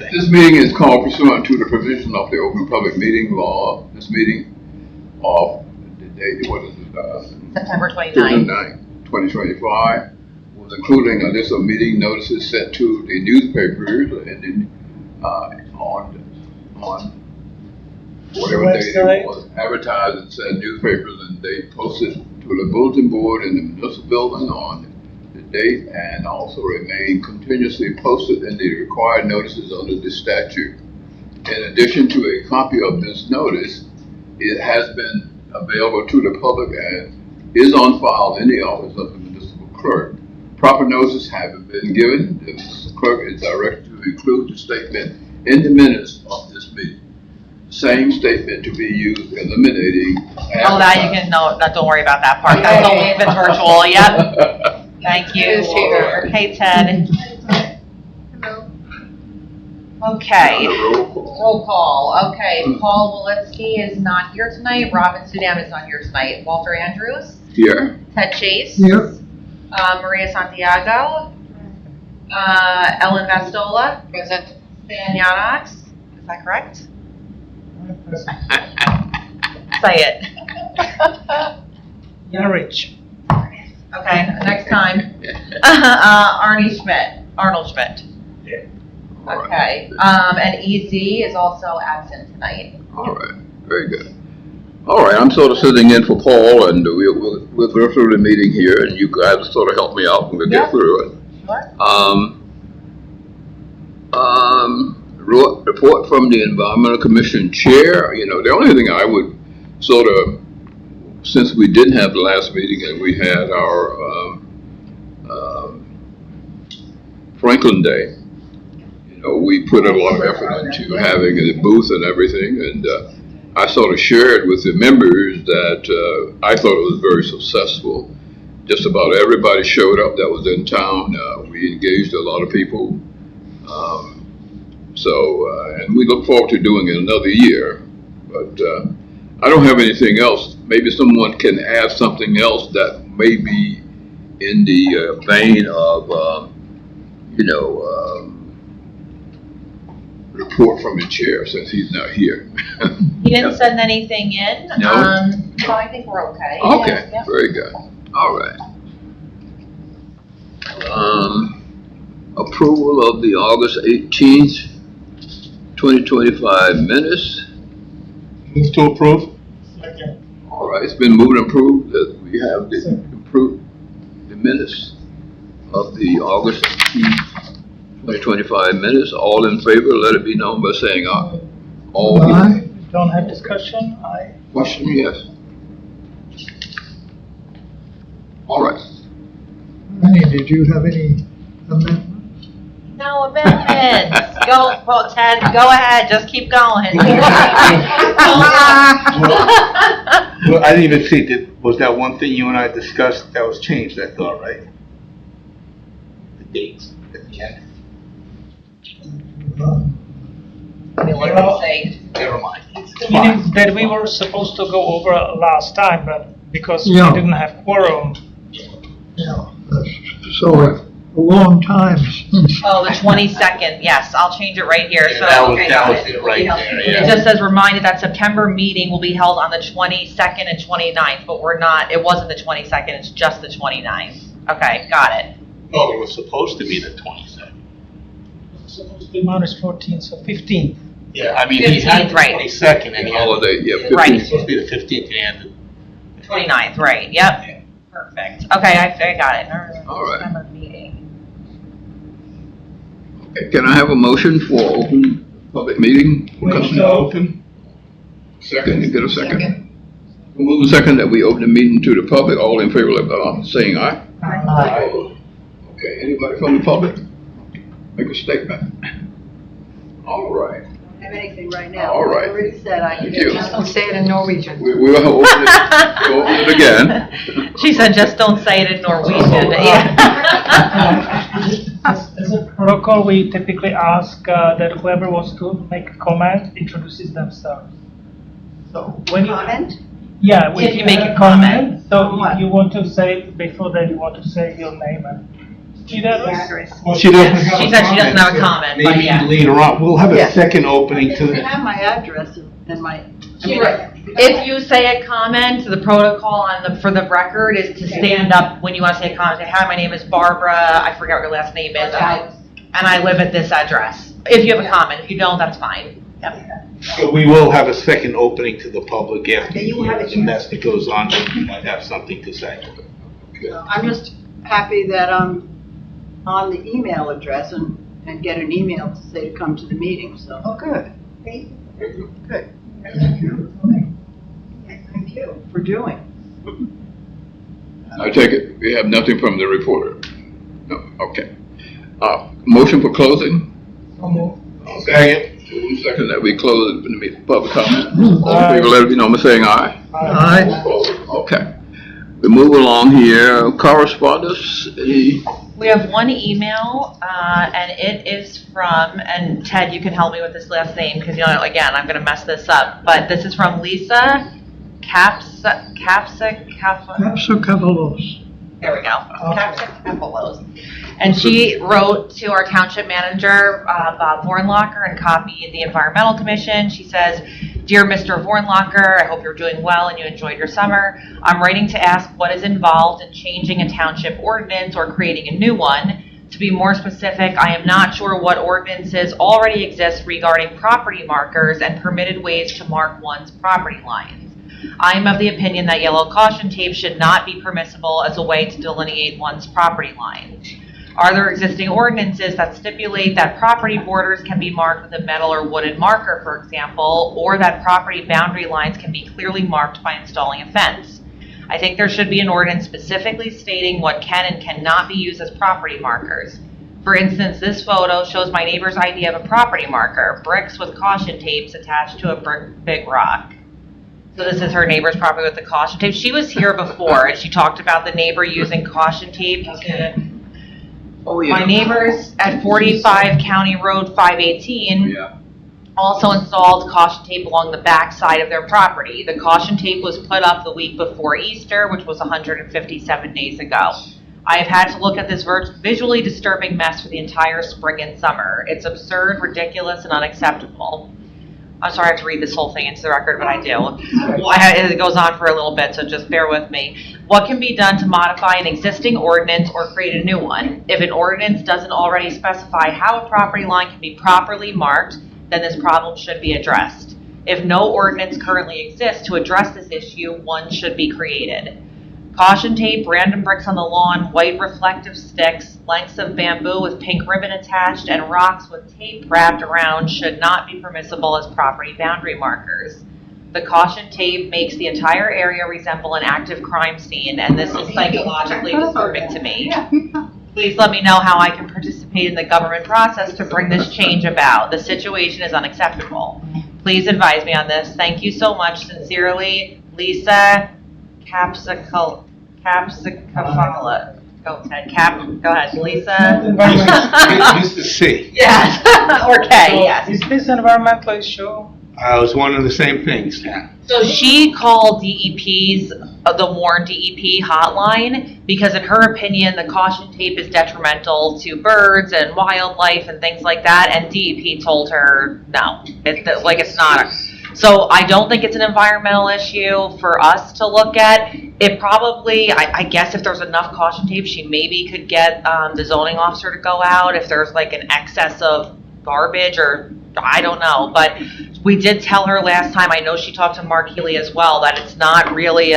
today. This meeting is called pursuant to the provision of the Open Public Meeting Law. This meeting of the date, what is it? September 29th. 2025, was including a list of meeting notices sent to the newspapers and on whatever day it was advertised and said newspapers, and they posted to the bulletin board in the municipal building on the date, and also remain continuously posted in the required notices under the statute. In addition to a copy of this notice, it has been available to the public and is on file in the office of the municipal clerk. Proper notice having been given, the municipal clerk is directed to include the statement in the minutes of this meeting. Same statement to be used eliminating. Oh, that you can, no, don't worry about that part. That's only if it's virtual, yep. Thank you. Right. Hey, Ted. Hello. Okay. Roll Roll call. Okay, Paul Walensky is not here tonight. Robin Sudam is not here tonight. Walter Andrews. Here. Ted Chase. Here. Maria Santiago. Ellen Vastola. Present. Stan Yanox. Is that correct? Say it. Yarich. Okay, next time. Arnold Schmidt. Yeah. Okay, and EZ is also absent tonight. All right, very good. All right, I'm sort of sitting in for Paul, and we'll go through the meeting here, and you guys sort of help me out, and we'll get through it. Sure. Report from the Environmental Commission Chair. You know, the only thing I would sort of, since we didn't have the last meeting and we had our Franklin Day, you know, we put a lot of effort into having a booth and everything, and I sort of shared with the members that I thought it was very successful. Just about everybody showed up that was in town. We engaged a lot of people. And we look forward to doing it another year. But I don't have anything else. Maybe someone can add something else that may be in the vein of, report from the chair, since he's not here. He didn't send anything in. No? So I think we're okay. Okay, Yeah. very good. All right. Approval of the August 18th, 2025 minutes. Move to approve. All right, it's been moved and approved that we have approved the minutes of the August 18th, 2025 minutes. All in favor, let it be known by saying aye. All Aye. Don't have discussion. Aye. question, yes. All right. Annie, did you have any amendments? No amendments. Go, well, Ted, go ahead. Just keep going. Well, I didn't even see, was that one thing you and I discussed that was changed, I thought, right? The dates at the end? What do you say? Never mind. Meaning that we were supposed to go over last time, but because we Yeah. didn't have quorum. Yeah. So a long time since. Oh, the 22nd. Yes, I'll change it right here. Yeah, So that was got it right there, It yeah. just says reminded that September meeting will be held on the 22nd and 29th, but we're not. It wasn't the 22nd. It's just the 29th. Okay, got it. Oh, it was supposed to be the 22nd. Supposed to be minus 14th, so 15th. Yeah, I mean, he had the 15th, right. 22nd and he had, Holiday, yeah, it 15th. Right. was supposed to be the 15th and he had the 29th, right. Yep. Perfect. Okay, I got it. All right. September meeting. Okay, can I have a motion for open public meeting? Motion to open. Second, you get a second? We'll move the second that we open the meeting to the public. All in favor of saying aye? Aye. Okay, anybody from the public? Make a statement. All right. I don't have anything right now. All right. I already said I Thank could. you. Just don't say it in Norwegian. We'll open it again. She said, just don't say it in Norwegian. Yeah. As a protocol, we typically ask that whoever wants to make a comment introduces themselves. So when you Comment? yeah, when If you make a comment. so What? you want to say before that you want to say your name and Street address? Well, she doesn't have She a said she doesn't have a comment. comment, but Maybe yeah. later on, we'll have a Yeah. second opening to You the, have my address and my, I mean, If you say a comment, the protocol for the record is to stand up when you want to say a comment. Say, hi, my name is Barbara. I forget what your last name is. And I live at this address. If you have a comment. If you don't, that's fine. but we will have a second opening to the public after Okay, you will have a the mess that goes on, you might have something to say. I'm just happy that I'm on the email address and get an email to say to come to the meeting, so. Oh, good. Good. Thank you. Thank you for doing. I take it, we have nothing from the reporter? No, okay. Motion for closing? Second. Second that we close the public comment. All in favor, let it be known by saying aye. Aye. Okay. We move along here. Correspondence, any? We have one email, and it is from, and Ted, you can help me with this last name, because, you know, again, I'm going to mess this up, but this is from Lisa Capsucavalos. There we go. Capsucavalos. And she wrote to our township manager, Bob Vornlocker, and copied the Environmental Commission. She says, "Dear Mr. Vornlocker, I hope you're doing well and you enjoyed your summer. I'm writing to ask what is involved in changing a township ordinance or creating a new one. To be more specific, I am not sure what ordinances already exist regarding property markers and permitted ways to mark one's property lines. I am of the opinion that yellow caution tape should not be permissible as a way to delineate one's property lines. Are there existing ordinances that stipulate that property borders can be marked with a metal or wooden marker, for example, or that property boundary lines can be clearly marked by installing a fence? I think there should be an ordinance specifically stating what can and cannot be used as property markers. For instance, this photo shows my neighbor's idea of a property marker, bricks with caution tapes attached to a big rock." So this is her neighbor's property with the caution tape. She was here before, and she talked about the neighbor using caution tape to... My neighbors at 45 County Road 518 Yeah. also installed caution tape along the back side of their property. The caution tape was put up the week before Easter, which was 157 days ago. I have had to look at this visually disturbing mess for the entire spring and summer. It's absurd, ridiculous, and unacceptable. I'm sorry I have to read this whole thing into the record, but I do. It goes on for a little bit, so just bear with me. What can be done to modify an existing ordinance or create a new one? If an ordinance doesn't already specify how a property line can be properly marked, then this problem should be addressed. If no ordinance currently exists to address this issue, one should be created. Caution tape, random bricks on the lawn, white reflective sticks, lengths of bamboo with pink ribbon attached, and rocks with tape wrapped around should not be permissible as property boundary markers. The caution tape makes the entire area resemble an active crime scene, and this is psychologically disturbing to me. Please let me know how I can participate in the government process to bring this change about. The situation is unacceptable. Please advise me on this. Thank you so much. Sincerely, Lisa Capsicafala. Go ahead, Lisa. Mr. C. Yes, or K, yes. Is this environmental issue? I was wondering the same things, yeah. So she called DEP's, the Warren DEP hotline, because in her opinion, the caution tape is detrimental to birds and wildlife and things like that, and DEP told her, no, it's not. So I don't think it's an environmental issue for us to look at. It probably, I guess if there's enough caution tape, she maybe could get the zoning officer to go out if there's like an excess of garbage, or I don't know. But we did tell her last time, I know she talked to Mark Healy as well, that it's not really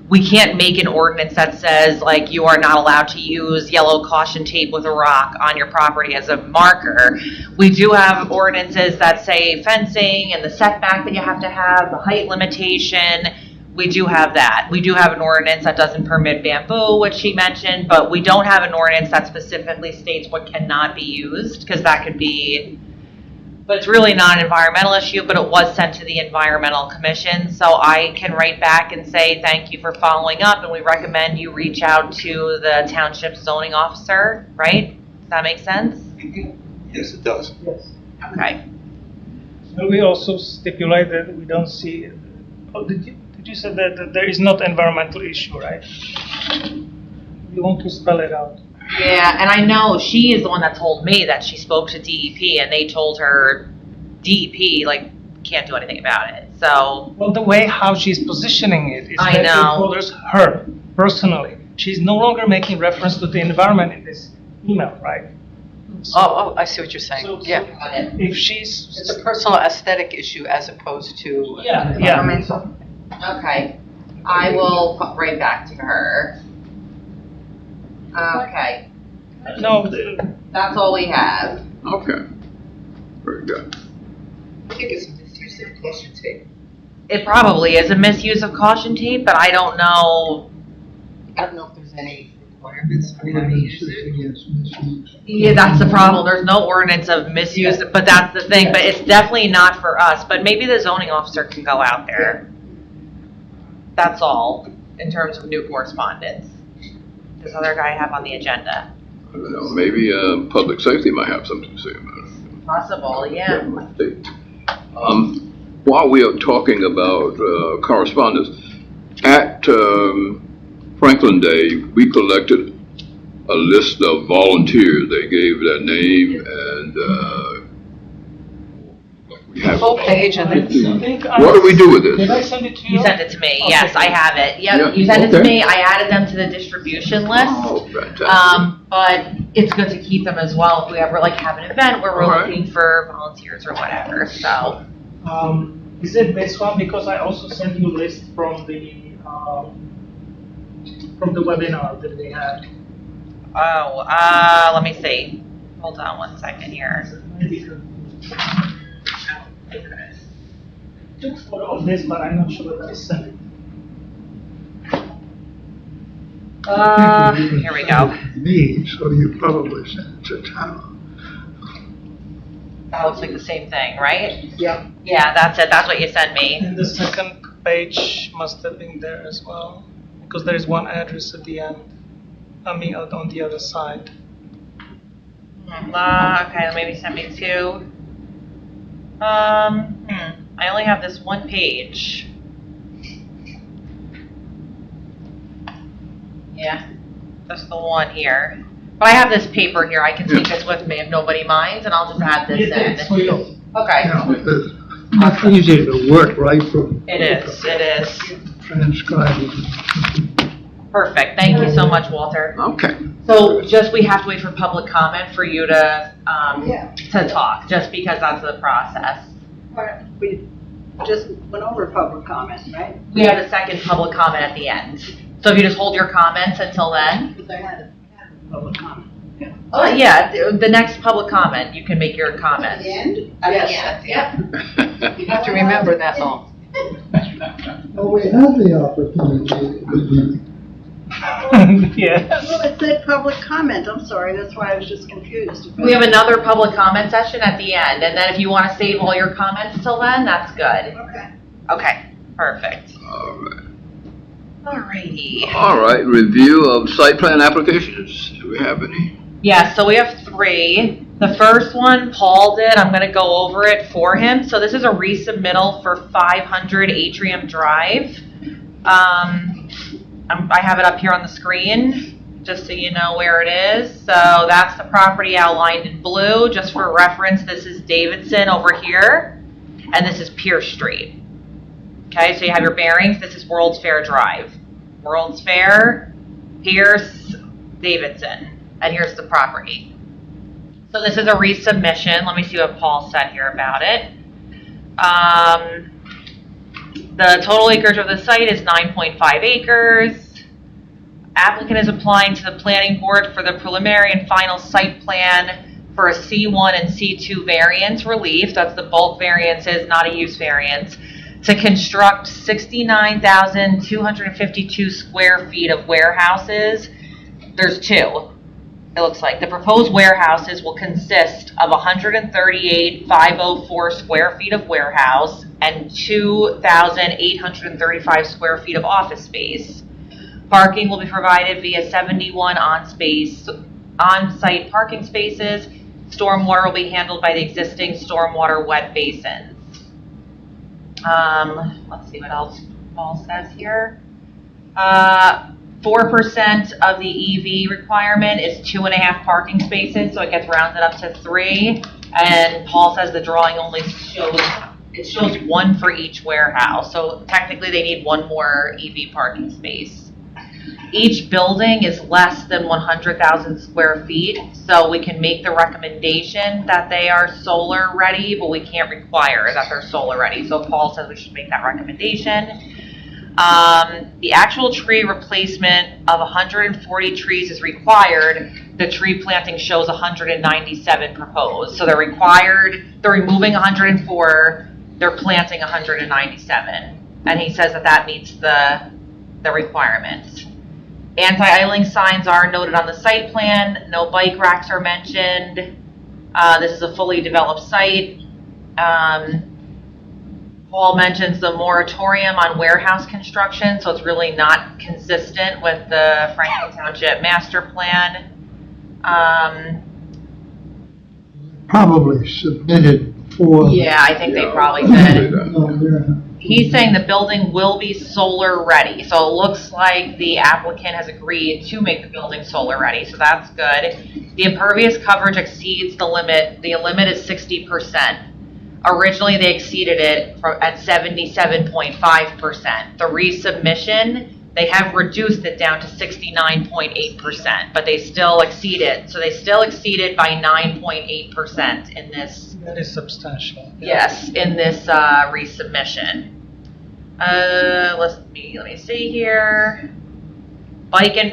we can't make an ordinance that says like you are not allowed to use yellow caution tape with a rock on your property as a marker. We do have ordinances that say fencing and the setback that you have to have, the height limitation. We do have that. We do have an ordinance that doesn't permit bamboo, which she mentioned, but we don't have an ordinance that specifically states what cannot be used, because that could be, but it's really not an environmental issue, but it was sent to the Environmental Commission. So I can write back and say, thank you for following up, and we recommend you reach out to the township zoning officer, right? Does that make sense? Yes, it does. Yes. Okay. Will we also stipulate that we don't see, did you say that there is not environmental issue, right? You want to spell it out. Yeah, and I know she is the one that told me that she spoke to DEP and they told her DEP, like, can't do anything about it. So, Well, the way how she's positioning it is I that know. it bothers her personally. She's no longer making reference to the environment in this email, right? Oh, I see what you're saying. So- Yeah. If she's, It's a personal aesthetic issue as opposed to. yeah. Environmental. okay, I will put right back to her. Okay, No, that's all we have. Okay, very good. I think it's misuse of caution tape. It probably is a misuse of caution tape, but I don't know. I don't know if there's any requirements on how to use it. Against misuse. Yeah, that's the problem. There's no ordinance of misuse, but that's the thing. But it's definitely not for us. But maybe the zoning officer can go out there. That's all in terms of new correspondence. This other guy I have on the agenda. I don't know, maybe, public safety might have something to say about it. Possible, yeah. While we are talking about correspondence, at Franklin Day, we collected a list of volunteers. They gave their name and we have. Full page and then. What do we do with Did this? I send it to you? You sent it to me. Okay. Yes, I have it. Yeah, Yep, you sent it to okay. me. I added them to the distribution list. Oh, fantastic. But it's good to keep them as well if we ever like have an event where we're All right. looking for volunteers or whatever. So, Is it this one? Because I also sent you a list from the webinar that they had. let me see. Hold on one second here. Took photo of this, but I'm not sure that I sent it. Here we go. Me, so you probably sent it to town. That looks like the same thing, right? Yep. Yeah, that's it. That's what you sent me. And the second page must have been there as well, because there is one address at the end. I mean, on the other side. Okay, maybe send me two. I only have this one page. Yeah, that's the one here. But I have this paper here. I can take this with me if nobody minds, and I'll just add this It's for in. you. Okay. It's easy to work right from. It is. It is. Transcribing. Perfect. Thank you so much, Walter. Okay. So just we have to wait for public comment for you to Yeah. to talk, just because that's the process. We just went over public comment, right? We have a second public comment at the end. So if you just hold your comments until then. Because I had a public comment. Oh, yeah, the next public comment, you can make your At comments. the end? Yes. Yep. You have to remember that long. Well, we had the opportunity. Yes. Well, it said public comment, I'm sorry, that's why I was just confused. We have another public comment session at the end, and then if you want to save all your comments till then, that's good. Okay. Okay, perfect. All right. Alrighty. All right, review of site plan applications. Do we have any? Yeah, so we have three. The first one, Paul did. I'm going to go over it for him. So this is a resubmittal for 500 Atrium Drive. I have it up here on the screen, just so you know where it is. So that's the property outlined in blue. Just for reference, this is Davidson over here, and this is Pierce Street. Okay, so you have your bearings. This is World's Fair Drive. World's Fair, Pierce, Davidson, and here's the property. So this is a resubmission. Let me see what Paul said here about it. The total acreage of the site is 9.5 acres. Applicant is applying to the planning board for the preliminary and final site plan for a C1 and C2 variance relief. That's the bulk variances, not a use variance, to construct 69,252 square feet of warehouses. There's two. It looks like the proposed warehouses will consist of 138,504 square feet of warehouse and 2,835 square feet of office space. Parking will be provided via 71 on-site parking spaces. Stormwater will be handled by the existing stormwater wet basins. Let's see what else Paul says here. 4% of the EV requirement is 2.5 parking spaces, so it gets rounded up to 3. And Paul says the drawing only shows 1 for each warehouse, so technically they need 1 more EV parking space. Each building is less than 100,000 square feet, so we can make the recommendation that they are solar ready, but we can't require that they're solar ready. So Paul says we should make that recommendation. The actual tree replacement of 140 trees is required. The tree planting shows 197 proposed. So they're removing 104, they're planting 197. And he says that meets the requirements. Anti-idling signs are noted on the site plan. No bike racks are mentioned. This is a fully developed site. Paul mentions the moratorium on warehouse construction, so it's really not consistent with the Franklin Township master plan. Probably submitted for. Yeah, I think they probably I'll say did. that. Oh, yeah. He's saying the building will be solar ready, so it looks like the applicant has agreed to make the building solar ready, so that's good. The impervious coverage exceeds the limit. The limit is 60%. Originally, they exceeded it at 77.5%. The resubmission, they have reduced it down to 69.8%, but they still exceed it. So they still exceeded by 9.8% in this. That is substantial. Yes, in this resubmission. Let me see here.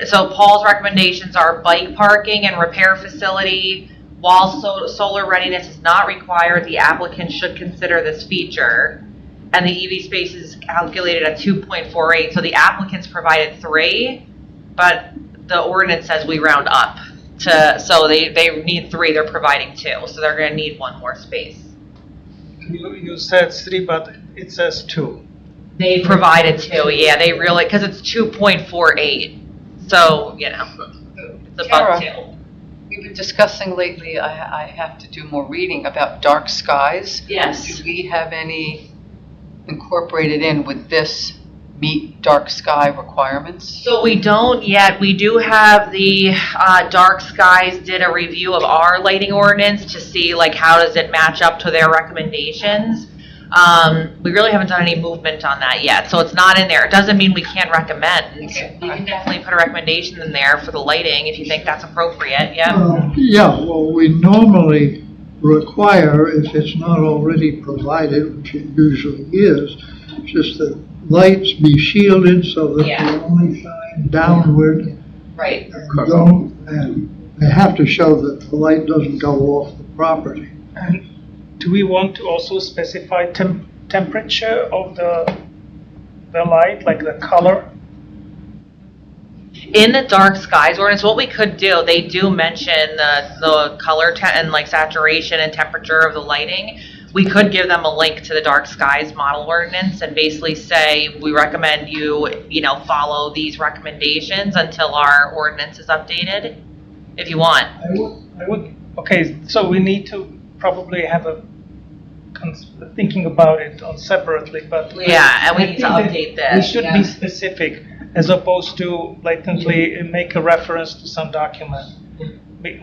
So Paul's recommendations are bike parking and repair facility. While solar readiness is not required, the applicant should consider this feature. And the EV space is calculated at 2.48. So the applicant's provided 3, but the ordinance says we round up to, so they need 3, they're providing 2. So they're going to need 1 more space. You said 3, but it says 2. They provided 2, yeah, they really, because it's 2.48. So, it's above 2. We've been discussing lately, I have to do more reading about dark skies. Yes. Do we have any incorporated in with this meet dark sky requirements? So we don't yet. We do have the Dark Skies did a review of our lighting ordinance to see how does it match up to their recommendations. We really haven't done any movement on that yet, so it's not in there. It doesn't mean we can't recommend. Okay. You can definitely put a recommendation in there for the lighting if you think that's appropriate, yeah. Well, we normally require, if it's not already provided, which it usually is, just that lights be shielded so that Yeah. they only shine downward. Right. And they have to show that the light doesn't go off the property. And do we want to also specify temperature of the light, like the color? In the Dark Skies ordinance, what we could do, they do mention the color and saturation and temperature of the lighting. We could give them a link to the Dark Skies model ordinance and basically say, we recommend you, follow these recommendations until our ordinance is updated, if you want. I would. Okay, so we need to probably have thinking about it separately, but Yeah, and we I need to think that update we this. should be specific as opposed to blatantly make a reference to some document.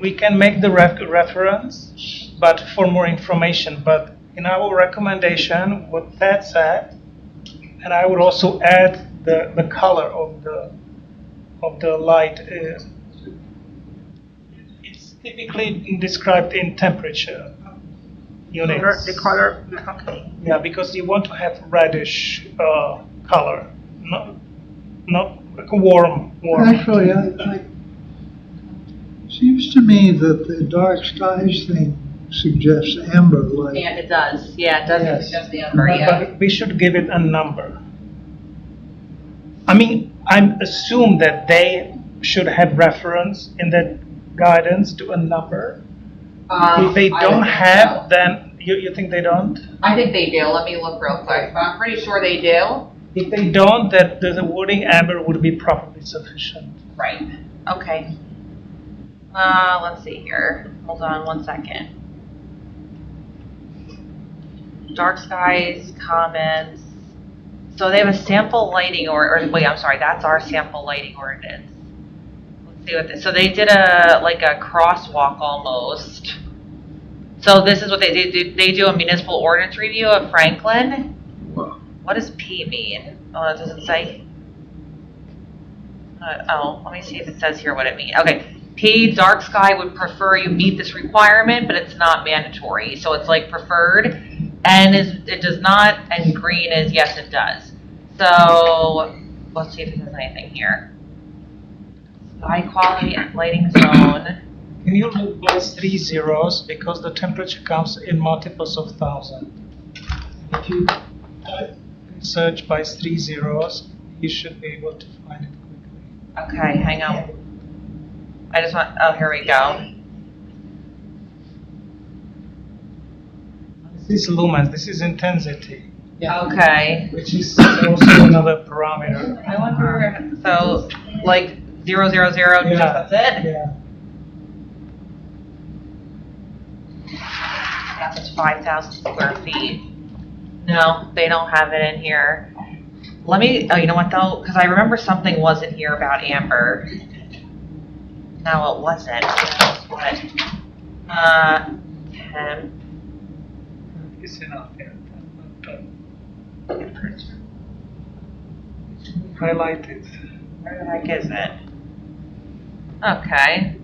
We can make the reference, but for more information. But in our recommendation, what Pat said, and I would also add the color of the light. It's typically described in temperature units. The color, okay. Yeah, because you want to have reddish color, not like a warm. Actually, seems to me that the dark skies thing suggests amber light. Yeah, it does. Yeah, it does Yes. suggest the amber, yeah. But we should give it a number. I mean, I assume that they should have reference in that guidance to a number. If they I don't think have, so. then you think they don't? I think they do. Let me look real quick. But I'm pretty sure they do. If they don't, then the wording amber would be probably sufficient. Right. Okay. Let's see here. Hold on 1 second. Dark Skies comments So they have a sample lighting or wait, I'm sorry, that's our sample lighting ordinance. Let's see what this, so they did like a crosswalk almost. So this is what they do. They do a municipal ordinance review of Franklin. Wow. What does P mean? Oh, it doesn't say. Let me see if it says here what it means. Okay, P, dark sky would prefer you meet this requirement, but it's not mandatory. So it's like preferred, and it does not, and green is yes, it does. So let's see if it says anything here. Sky quality and lighting zone. Can you replace 3 zeros because the temperature comes in multiples of 1,000? If you search by 3 zeros, you should be able to find it quickly. Okay, hang on. I just want, oh, here we go. This is lumens, this is intensity, Okay. which is also another parameter. I wonder, so like 000, just that's it? Yeah. That's 5,000 square feet. No, they don't have it in here. Let me, oh, you know what though? Because I remember something wasn't here about amber. No, it wasn't. What? 10. It's enough, yeah. Highlight it. Where the heck is it? Okay.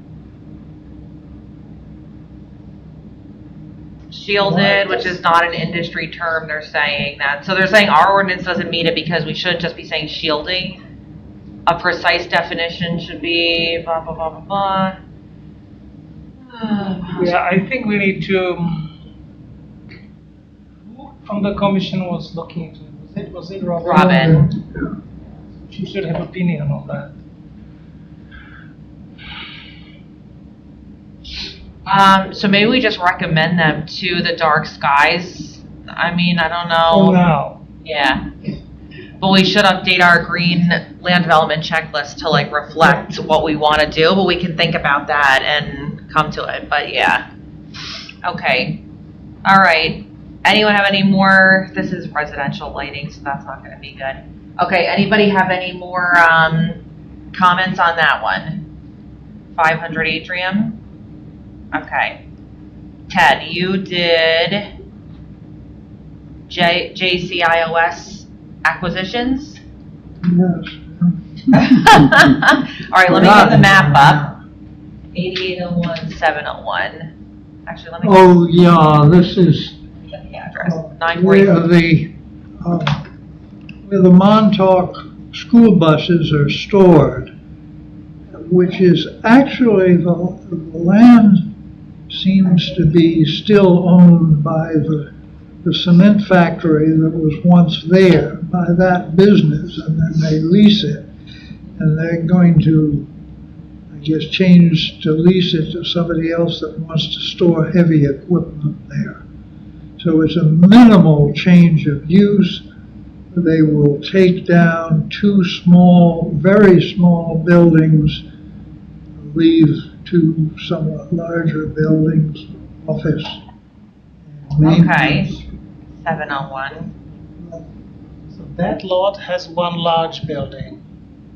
Shielded, which is not an industry term, they're saying that. So they're saying our ordinance doesn't meet it because we should just be saying shielding. A precise definition should be blah, blah, blah, blah, blah. Yeah, I think we need to, who from the commission was looking into it? Was it Robin? Robin. She should have opinion on that. So maybe we just recommend them to the dark skies. I mean, I don't Oh, know. now. Yeah. But we should update our green land development checklist to like reflect what we want to do, but we can think about that and come to it. But yeah. Okay. All right. Anyone have any more? This is residential lighting, so that's not going to be good. Okay. Anybody have any more comments on that one? 500 Atrium? Okay. Ted, you did JCIOS acquisitions? Yes. All right, let me get the map up. 8801, 701. Actually, let me Oh, yeah, this is get the address. where 940. where the Montauk school buses are stored, which is actually the land seems to be still owned by the cement factory that was once there, by that business, and then they lease it. And they're going to, I guess, change to lease it to somebody else that wants to store heavy equipment there. So it's a minimal change of use. They will take down 2 small, very small buildings, leave 2 somewhat larger buildings, office. and Okay. maintenance. 701. So that lot has one large building.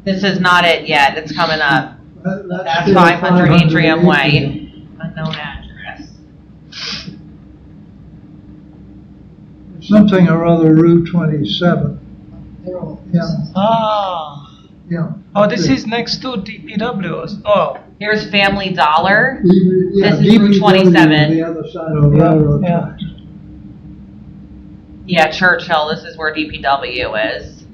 This is not it yet. It's coming up. That's still 500 Atrium Atrium. Way. Unknown address. Something or other Route 27. Yeah, Ah. yeah. Oh, Oh, this is next to DPW's. Oh, Here's Family Dollar. Yeah, This is Route DPW 27. The other side of the railroad Yeah. tracks. Yeah, Churchill. This is where DPW is.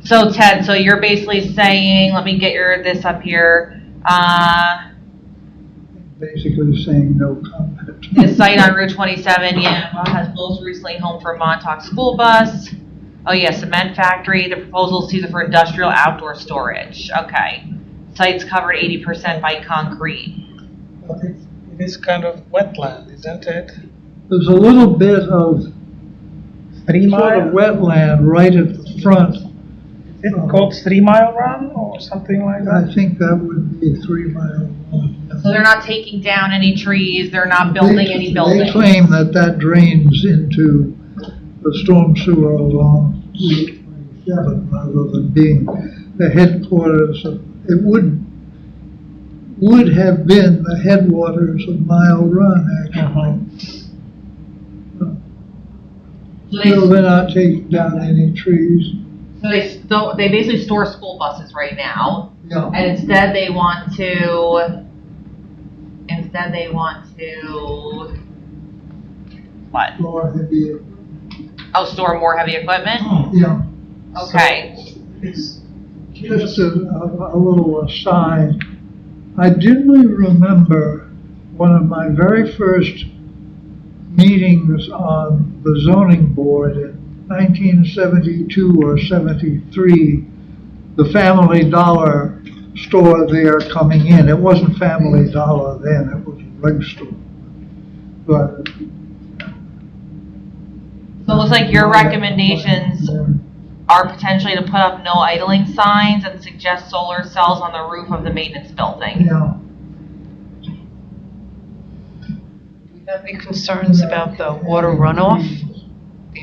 So Ted, so you're basically saying, let me get this up here. Basically saying no comment. The site on Route 27, yeah, has most recently home for Montauk school bus. Oh yeah, cement factory. The proposal is to use it for industrial outdoor storage. Okay. Site's covered 80% by concrete. but it is kind of wetland, isn't it? There's a little bit of 3 sort of mile? wetland right at the front. Is it called 3 Mile Run or something like I that? think that would be 3 mile long. So they're not taking down any trees. They're not building any They buildings. claim that that drains into the storm sewer along Route 27 rather than being the headquarters of, it would have been the headwaters of Mile Run, actually. So they're not taking down any trees. So they basically store school buses right now, Yeah. and instead they want to what? Or heavy, Oh, store more heavy equipment? yeah. Okay. Just a little aside, I dimly remember one of my very first meetings on the zoning board in 1972 or 73, the Family Dollar store there coming in. It wasn't Family Dollar then, it was a drugstore. But So it looks like your recommendations are potentially to put up no idling signs and suggest solar cells on the roof of the maintenance building. Yeah. Do you have any concerns about the water runoff, the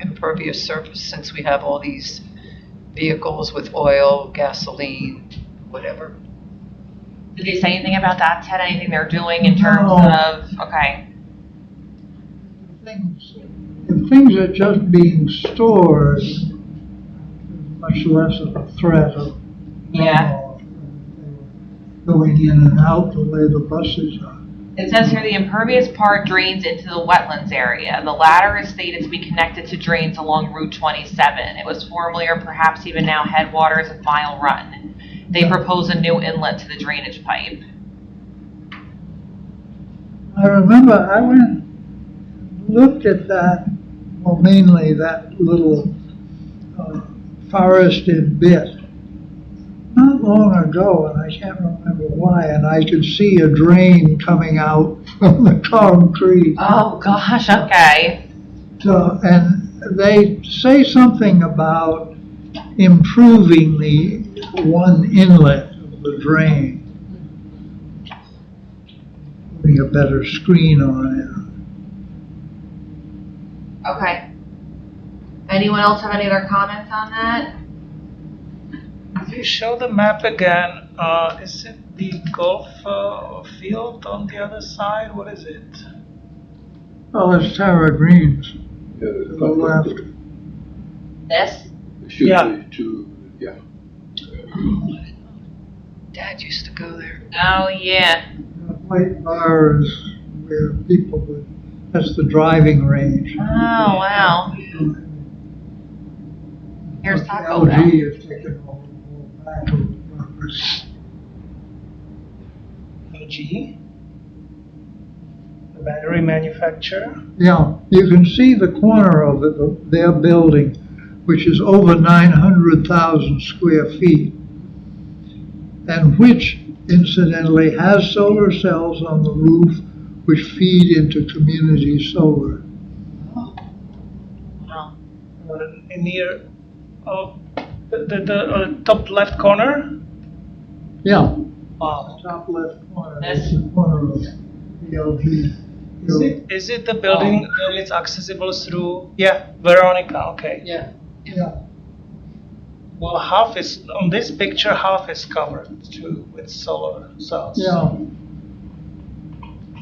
impervious surface, since we have all these vehicles with oil, gasoline, whatever? Did they say anything about that, Ted? Anything they're doing in terms No. of, okay. If things are just being stored, there's much less of a threat of Yeah. runoff going in and out the way the buses are. It says here the impervious part drains into the wetlands area. The latter is stated to be connected to drains along Route 27. It was formerly or perhaps even now headwaters of Mile Run. They propose a new inlet to the drainage pipe. I remember I went, looked at that, well, mainly that little forested bit, not long ago, and I can't remember why, and I could see a drain coming out from the concrete. Oh, gosh, okay. So, and they say something about improving the one inlet of the drain, putting a better screen on Okay. Anyone else have any other comments on that? If you show the map again, is it the golf field on the other side? What is it? it. Oh, it's Tara Greens Yeah, to the left. This? It should Yeah. be two, yeah. Dad used to go there. Oh, yeah. The white bar is where people would, that's the driving range. Oh, wow. Here's But Taco the Bell. LG is taking all back of the property. LG? The battery manufacturer? Yeah, you can see the corner of it, their building, which is over 900,000 square feet, and which incidentally has solar cells on the roof which feed into community solar. Wow. Near the top left corner? Yeah, Wow. top left corner, This? that's the corner of the LG. Is it the building that is accessible through? Yeah, Veronica. Okay. Yeah. Yeah, Well, half is on this picture. Half is covered too with solar cells. yeah,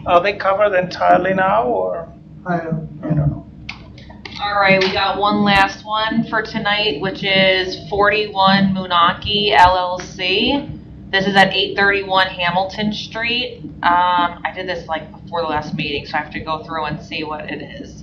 Are they covered entirely now, or I don't know? All right, we got one last one for tonight, which is 41 Moonaki LLC. This is at 831 Hamilton Street. I did this like before the last meeting, so I have to go through and see what it is.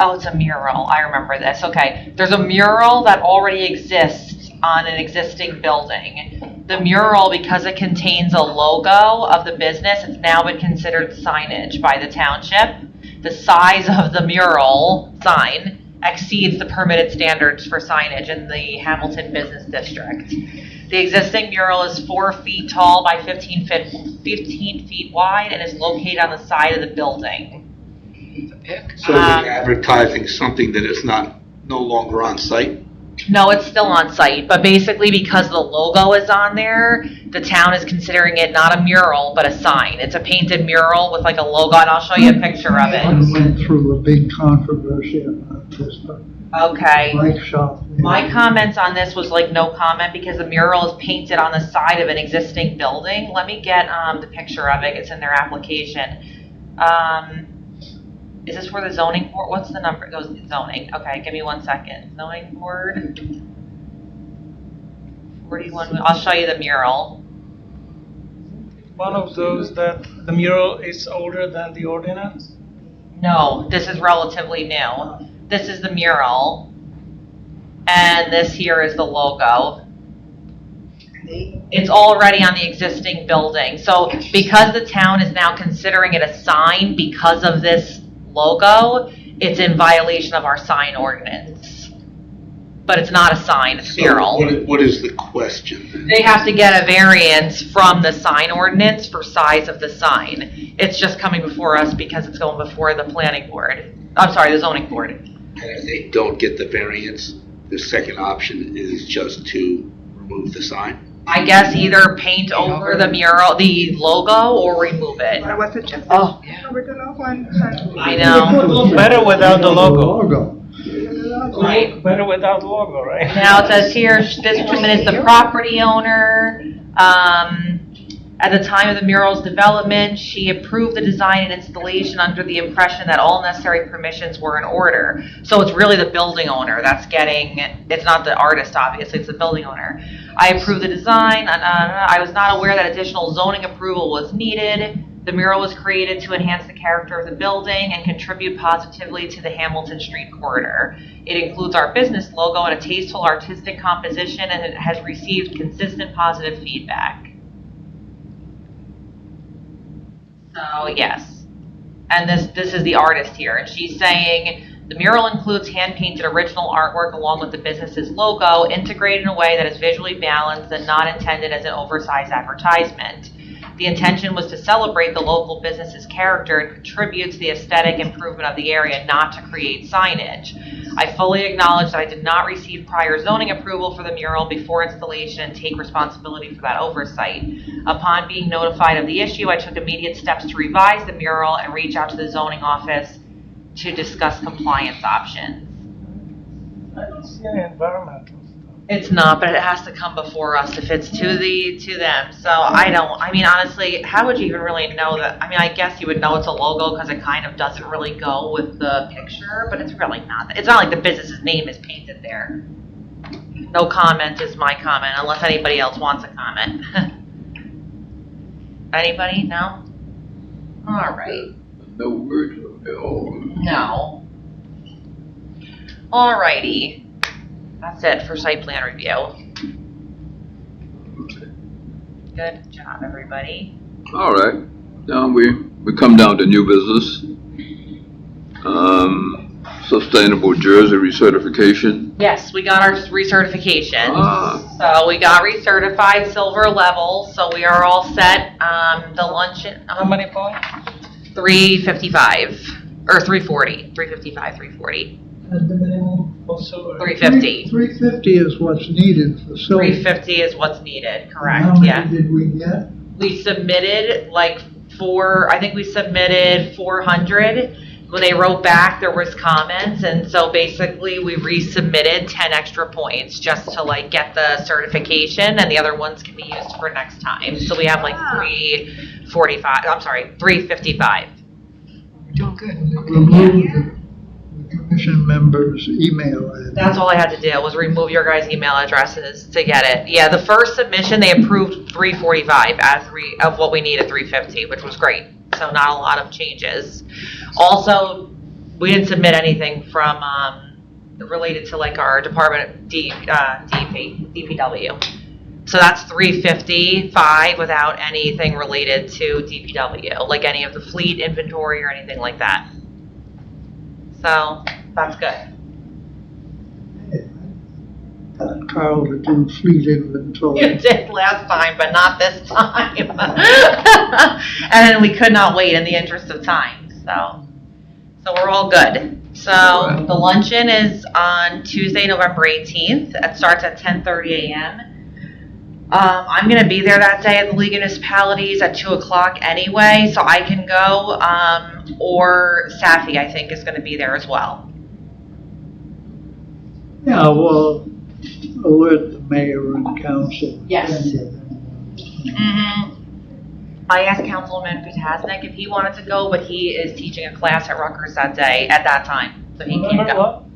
Oh, it's a mural. I remember this. Okay. There's a mural that already exists on an existing building. The mural, because it contains a logo of the business, it's now been considered signage by the township. The size of the mural sign exceeds the permitted standards for signage in the Hamilton Business District. The existing mural is 4 feet tall by 15 feet wide and is located on the side of the building. The pic? So they're advertising something that is no longer on site? No, it's still on site, but basically because the logo is on there, the town is considering it not a mural, but a sign. It's a painted mural with like a logo, and I'll show you a picture of I it. went through a big controversy about this, but Okay. bike shop. My comments on this was like no comment because the mural is painted on the side of an existing building. Let me get the picture of it. It's in their application. Is this for the zoning board? What's the number? It goes to zoning. Okay, give me 1 second. Zoning board. 41. I'll show you the mural. One of those that the mural is older than the ordinance? No, this is relatively new. This is the mural. And this here is the logo. It's already on the existing building. So because the town is now considering it a sign because of this logo, it's in violation of our sign ordinance. But it's not a sign, it's a mural. What is the question? They have to get a variance from the sign ordinance for size of the sign. It's just coming before us because it's going before the planning board. I'm sorry, the zoning board. And if they don't get the variance, the second option is just to remove the sign? I guess either paint over the mural, the logo, or remove it. Was it just Oh, yeah. original one? I know. Better without the logo. Right. Better without the logo, right? Now it says here, this woman is the property owner. At the time of the mural's development, she approved the design and installation under the impression that all necessary permissions were in order. So it's really the building owner that's getting, it's not the artist, obviously, it's the building owner. I approved the design, I was not aware that additional zoning approval was needed. The mural was created to enhance the character of the building and contribute positively to the Hamilton Street corridor. It includes our business logo and a tasteful artistic composition, and it has received consistent positive feedback. So yes, and this is the artist here, and she's saying the mural includes hand-painted original artwork along with the business's logo, integrated in a way that is visually balanced and not intended as an oversized advertisement. The intention was to celebrate the local business's character and contribute to the aesthetic improvement of the area, not to create signage. I fully acknowledge that I did not receive prior zoning approval for the mural before installation and take responsibility for that oversight. Upon being notified of the issue, I took immediate steps to revise the mural and reach out to the zoning office to discuss compliance options. I don't see any environmental stuff. It's not, but it has to come before us if it's to them. So I mean, honestly, how would you even really know that? I mean, I guess you would know it's a logo because it kind of doesn't really go with the picture, but it's really not. It's not like the business's name is painted there. No comment is my comment, unless anybody else wants a comment. Anybody? No? All right. No words at all. No. All righty. That's it for site plan review. Good job, everybody. All right. Now we come down to new business. Sustainable Jersey recertification. Yes, we got our recertification. Ah. So we got recertified silver level, so we are all set. The luncheon, How many points? 355, or 340, 355, 340, And the minimum also. 350. 350 is what's needed for silver. 350 is what's needed, How correct, many yeah. did we get? We submitted like I think we submitted 400. When they wrote back, there was comments, and so basically we resubmitted 10 extra points just to like get the certification, and the other ones can be used for next time. So we have like 355. Doing good. Remove the commission members' email address. That's all I had to do was remove your guys' email addresses to get it. Yeah, the first submission, they approved 345 of what we need at 350, which was great. So not a lot of changes. Also, we didn't submit anything from related to like our department DPW. So that's 355 without anything related to DPW, like any of the fleet inventory or anything like that. So that's good. Got Carl to do fleet inventory. You did last time, but not this time. And we could not wait in the interest of time. So we're all good. So the luncheon is on Tuesday, November 18th. It starts at 10:30 a.m. I'm going to be there that day at the League of Municipalities at 2 o'clock anyway, so I can go, or Safi, I think, is going to be there as well. Yeah, well, alert the mayor and council. Yes. I asked Councilman Potasnik if he wanted to go, but he is teaching a class at Rutgers that day, at that time, so he can't go.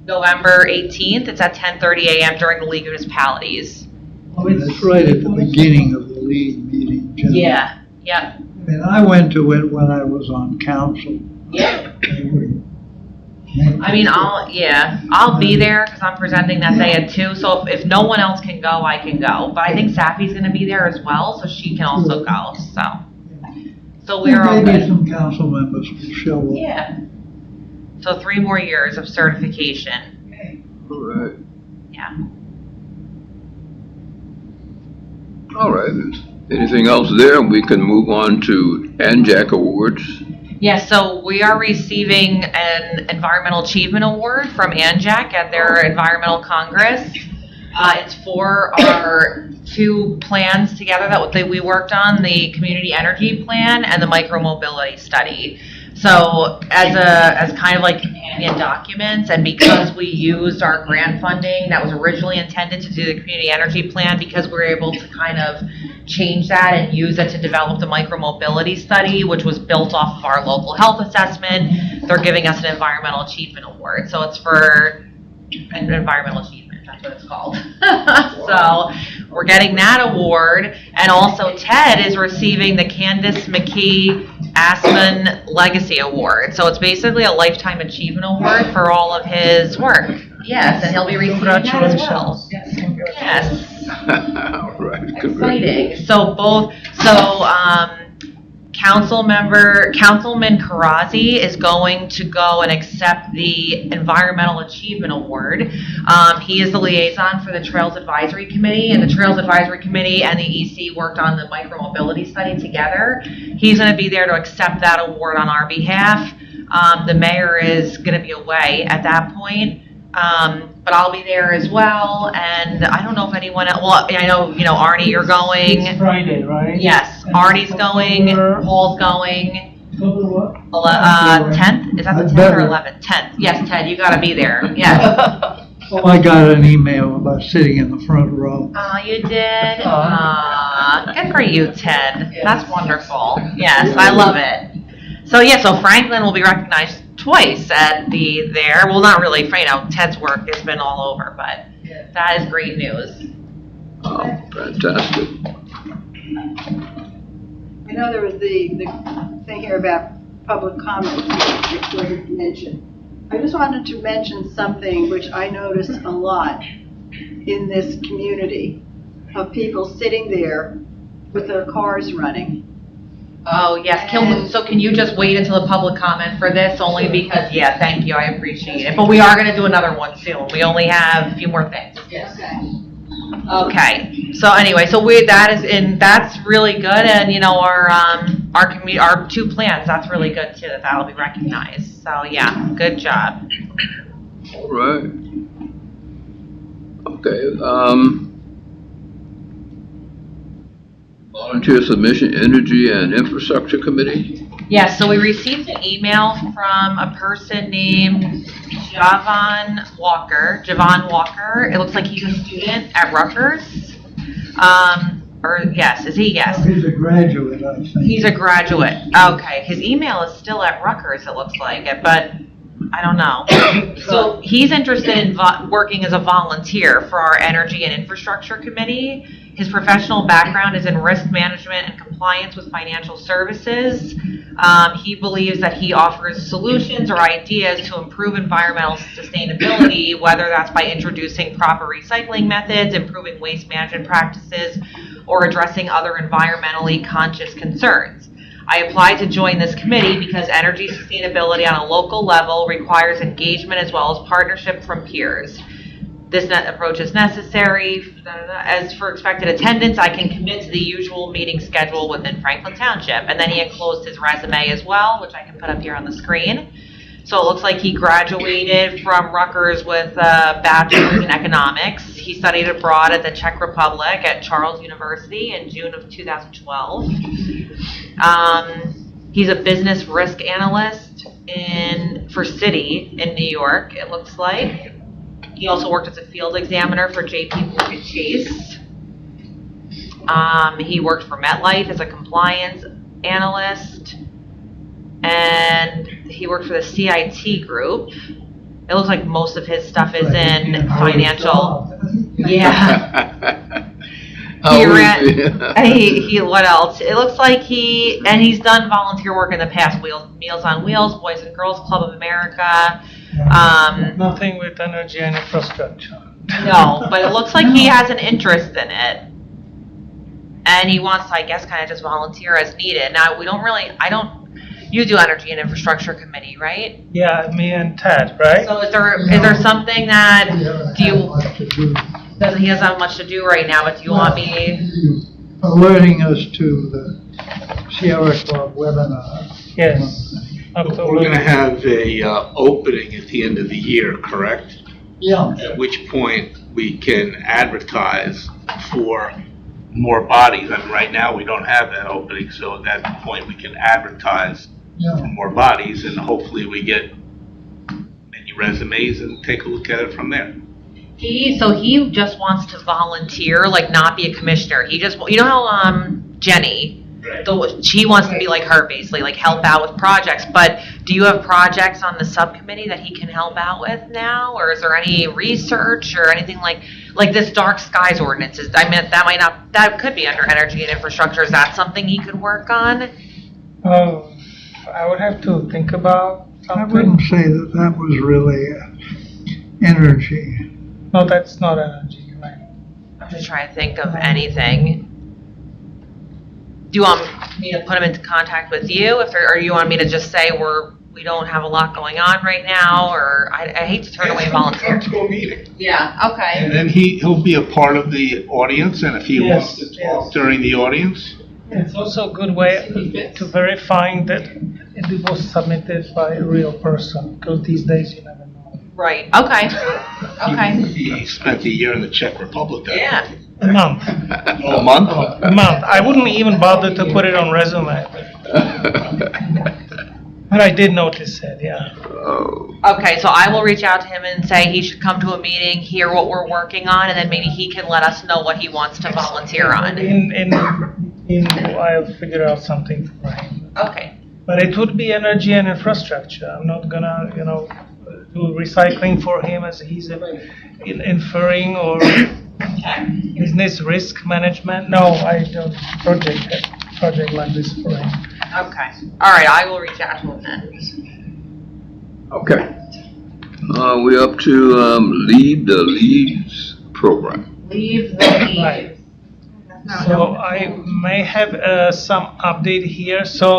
November 18th, it's at 10:30 a.m. during the League of Municipalities. Oh, it's right at the beginning of the league meeting. Jen. Yeah, yeah. I mean, I went to it when I was on council. Yeah. I mean, I'll be there because I'm presenting that day at 2, so if no one else can go, I can go. But I think Safi's gonna be there as well, so she can also go, so we're all Maybe good. some council members will show up. Yeah. So 3 more years of certification, All right. yeah. All right. Anything else there? We can move on to ANJAC awards. Yeah, so we are receiving an Environmental Achievement Award from ANJAC at their Environmental Congress. It's for our 2 plans together that we worked on, the Community Energy Plan and the Micromobility Study. So as kind of like companion documents, and because we used our grant funding that was originally intended to do the Community Energy Plan, because we were able to kind of change that and use it to develop the micromobility study, which was built off of our local health assessment, they're giving us an Environmental Achievement Award. So it's for an environmental achievement, that's what it's called. So we're getting that award, and also Ted is receiving the Candace McKee Asman Legacy Award. So it's basically a Lifetime Achievement Award for all of his work. Yes, and he'll be receiving that as well. Yes. All right. Exciting. So Councilman Karazi is going to go and accept the Environmental Achievement Award. He is the liaison for the Trails Advisory Committee, and the Trails Advisory Committee and the EC worked on the micromobility study together. He's going to be there to accept that award on our behalf. The mayor is going to be away at that point. But I'll be there as well, and I don't know if anyone else, well, I know, Arnie, you're going. It's Friday, right? Yes, Arnie's going, Paul's going. 10th? Is that the 10th or 11th? 10th. Yes, Ted, you gotta be there. Yes. Oh, I got an email about sitting in the front row. Oh, you did? Good for you, Ted. That's wonderful. Yes, I love it. So Franklin will be recognized twice at there. Well, not really, Ted's work has been all over, but that is great news. Oh, fantastic. I know there was the thing here about public comment, which was mentioned. I just wanted to mention something which I notice a lot in this community of people sitting there with their cars running. Oh, yes. Can you just wait until the public comment for this, only because, thank you, I appreciate it. But we are going to do another one soon. We only have a few more things. Yes. Okay. So anyway, that's really good, and our 2 plans, that's really good too, that'll be recognized. So good job. All right. Okay. Volunteer Submission, Energy and Infrastructure Committee. Yes, so we received an email from a person named Javon Walker. It looks like he's a student at Rutgers. Is he? Yes. He's a graduate, I think. He's a graduate. Okay, his email is still at Rutgers, it looks like it, but I don't know. So he's interested in working as a volunteer for our Energy and Infrastructure Committee. His professional background is in risk management and compliance with financial services. He believes that he offers solutions or ideas to improve environmental sustainability, whether that's by introducing proper recycling methods, improving waste management practices, or addressing other environmentally conscious concerns. I applied to join this committee because energy sustainability on a local level requires engagement as well as partnership from peers. This approach is necessary. As for expected attendance, I can commit to the usual meeting schedule within Franklin Township. And then he enclosed his resume as well, which I can put up here on the screen. So it looks like he graduated from Rutgers with a bachelor's in economics. He studied abroad at the Czech Republic at Charles University in June of 2012. He's a business risk analyst for Citi in New York, it looks like. He also worked as a field examiner for JP Morgan Chase. He worked for MetLife as a compliance analyst, and he worked for the CIT group. It looks like most of his stuff is in financial. Yeah. He what else? It looks like he's done volunteer work in the past. Meals on Wheels, Boys and Girls Club of America. Nothing with energy and infrastructure. No, but it looks like he has an interest in it. And he wants to, I guess, kind of just volunteer as needed. Now, you do Energy and Infrastructure Committee, right? Yeah, me and Ted, right? So is there something that, he doesn't have much to do right now, but do you want me? Alerting us to the Sierra Club webinar. Yes, We're absolutely. gonna have a opening at the end of the year, correct? Yeah. At which point we can advertise for more bodies. I mean, right now, we don't have that opening, so at that point, we can advertise for more bodies, and hopefully we get many resumes and take a look at it from there. He just wants to volunteer, like not be a commissioner. He just, you know how Jenny, she wants to be like her, basically, like help out with projects. But do you have projects on the subcommittee that he can help out with now, or is there any research or anything like this dark skies ordinances? I mean, that could be under energy and infrastructure. Is that something he could work on? I would have to think about I something. wouldn't say that was really energy. No, that's not energy, right? I'm just trying to think of anything. Do you want me to put him into contact with you, or you want me to just say we don't have a lot going on right now, or I hate to turn away volunteers. Come to a meeting. Yeah. Okay. And then he'll be a part of the audience, and if he wants to talk Yes. during the audience, It's also a good way to verifying that it was submitted by a real person, because these days you never know. Right. Okay. Okay. he spent a year in the Czech Republic. Yeah. A month. Oh, a month? A month. I wouldn't even bother to put it on resume, but I did notice it, yeah. Okay. So I will reach out to him and say he should come to a meeting, hear what we're working on, and then maybe he can let us know what he wants to volunteer on. I'll figure out something for him. Okay. But it would be energy and infrastructure. I'm not gonna, do recycling for him as he's inferring, or business risk management. No, I don't project like this for him. Okay. All right. I will reach out to him then. Okay. We're up to Lead the Leads program. Leave the Right. So I may have some update here. So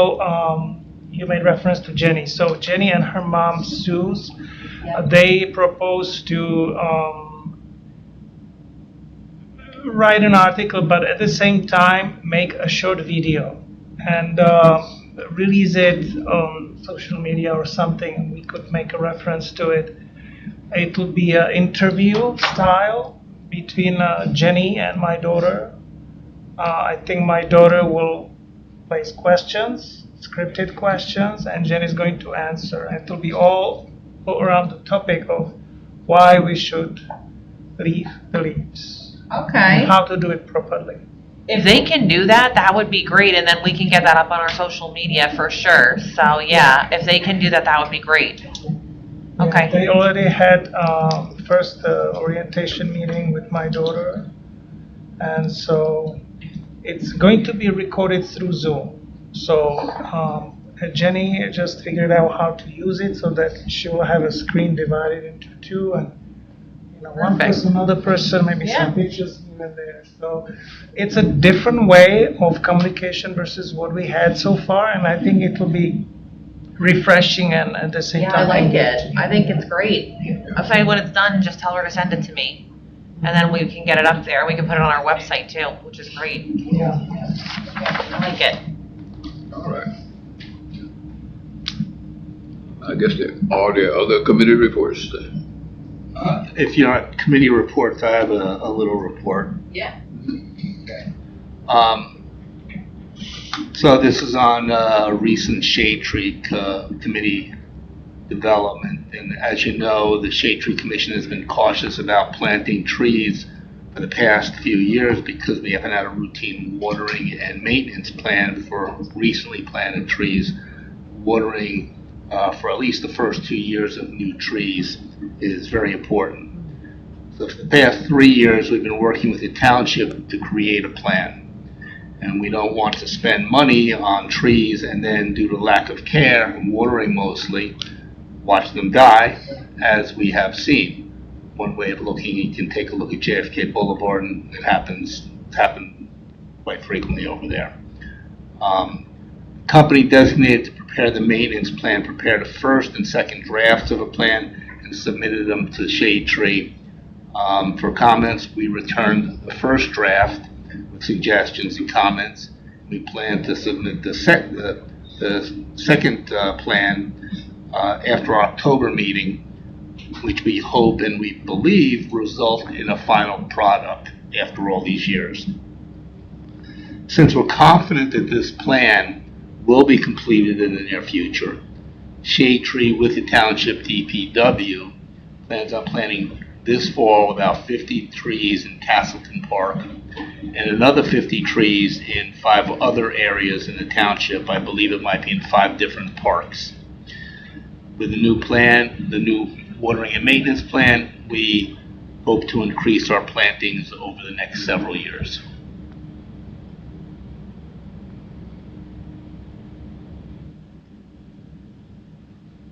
you made reference to Jenny. So Jenny and her mom, Suze, they proposed to write an article, but at the same time make a short video and release it on social media or something. We could make a reference to it. It would be an interview style between Jenny and my daughter. I think my daughter will place questions, scripted questions, and Jenny is going to answer. And it will be all around the topic of why we should leave the leaves, Okay. how to do it properly. If they can do that, that would be great, and then we can get that up on our social media for sure. So yeah, if they can do that, that would be great. Okay. They already had first orientation meeting with my daughter, and so it's going to be recorded through Zoom. So Jenny just figured out how to use it so that she will have a screen divided into two, and one Perfect. person, another person, maybe Yeah. some pictures even there. So it's a different way of communication versus what we had so far, and I think it will be refreshing and at the same Yeah, I time. like it. I think it's great. I'll say when it's done, just tell her to send it to me. And then we can get it up there. We can put it on our website too, which is great. Yeah. I like it. All right. I guess are there other committee reports? If you're on committee reports, I have a little report. Yeah. So this is on recent shade tree committee development. And as you know, the Shade Tree Commission has been cautious about planting trees for the past few years because we haven't had a routine watering and maintenance plan for recently planted trees. Watering for at least the first 2 years of new trees is very important. So for the past 3 years, we've been working with the township to create a plan. And we don't want to spend money on trees and then, due to lack of care and watering mostly, watch them die, as we have seen. One way of looking, you can take a look at JFK Boulevard, and it's happened quite frequently over there. Company designated to prepare the maintenance plan prepared a first and second drafts of a plan and submitted them to Shade Tree. For comments, we returned the first draft with suggestions and comments. We plan to submit the second plan after our October meeting, which we hope and we believe result in a final product after all these years. Since we're confident that this plan will be completed in the near future, Shade Tree with the Township DPW plans on planting this fall about 50 trees in Castleton Park and another 50 trees in 5 other areas in the township. I believe it might be in 5 different parks. With the new plan, the new watering and maintenance plan, we hope to increase our plantings over the next several years.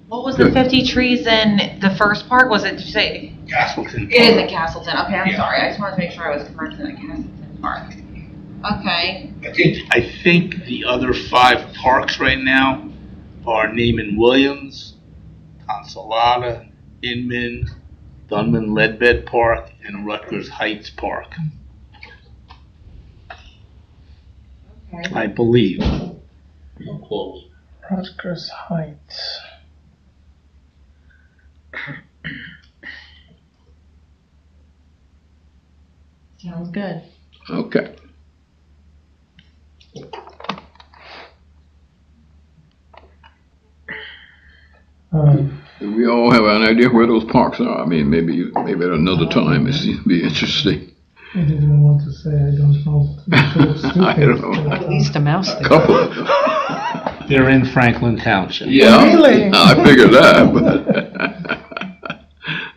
What was the 50 trees in the first park? Was it, did you say? Castleton Park. It is in Castleton. Okay, I'm Yeah. sorry. I just wanted to make sure I was correct in the Castleton Park. Okay. I think the other 5 parks right now are Neiman Williams, Consolata, Inman, Dunman Ledbed Park, and Rutgers Heights Park, Okay. I believe. Don't quote me. Rutgers Heights. Sounds good. Okay. Do we all have an idea where those parks are? I mean, maybe at another time, it'd be interesting. I didn't want to say I don't know. I don't know. At least a mouse A there. couple of them. They're in Franklin Township. Yeah, Really? I figured that, but,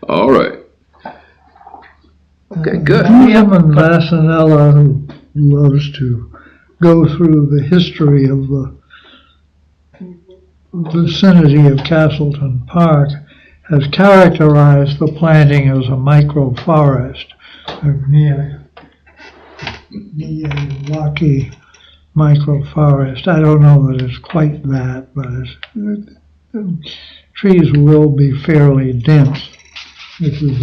all right. Okay, good. Chairman Vassanella, who loves to go through the history of the vicinity of Castleton Park, has characterized the planting as a microforest, a Miyawaki microforest. I don't know that it's quite that, but trees will be fairly dense. This is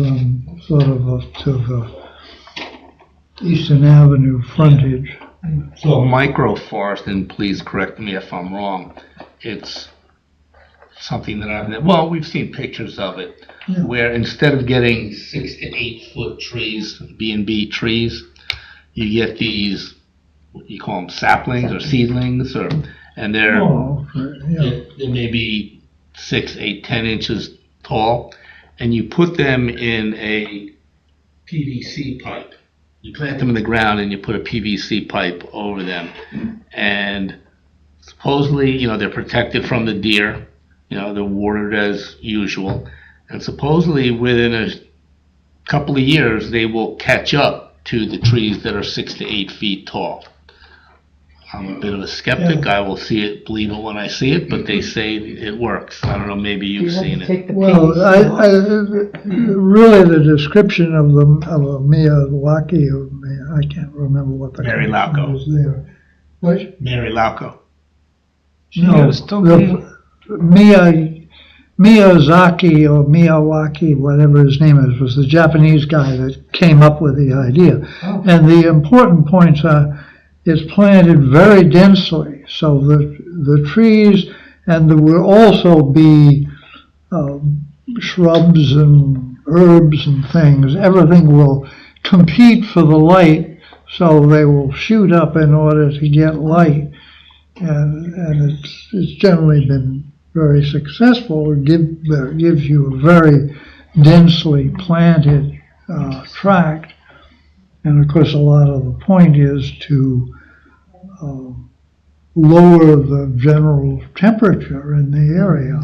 sort of to the Eastern Avenue frontage. So a microforest, and please correct me if I'm wrong, it's something that we've seen pictures of it, Yeah. where instead of getting 6 to 8 foot trees, B&B trees, you get these, what you call them, saplings or seedlings, and they're they may be 6, 8, 10 inches tall, and you put them in a PVC pipe. You plant them in the ground and you put a PVC pipe over them, and supposedly, they're protected from the deer. They're watered as usual, and supposedly within a couple of years they will catch up to the trees that are 6 to 8 feet tall. I'm a bit of a skeptic. I will believe it when I see it, but they say it works. I don't know, maybe you've seen it. Well, really the description of a Miyawaki, I can't remember what the Mary Lauco. was there. What? Mary Lauco. No, Miyazaki or Miyawaki, whatever his name is, was the Japanese guy that came up with the idea. Oh. And the important points are, it's planted very densely, so the trees, and there will also be shrubs and herbs and things. Everything will compete for the light, so they will shoot up in order to get light. And it's generally been very successful. It gives you a very densely planted tract. And of course, a lot of the point is to lower the general temperature in the area.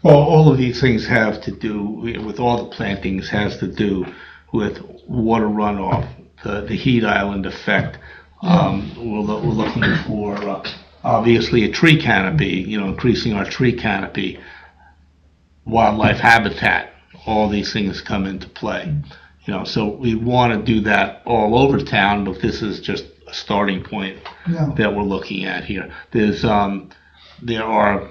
Well, all of these things have to do with all the plantings has to do with water runoff, the heat island effect. We're looking for obviously a tree canopy, increasing our tree canopy, wildlife habitat. All these things come into play. So we want to do that all over town, but this is just a starting point that we're looking at here. There are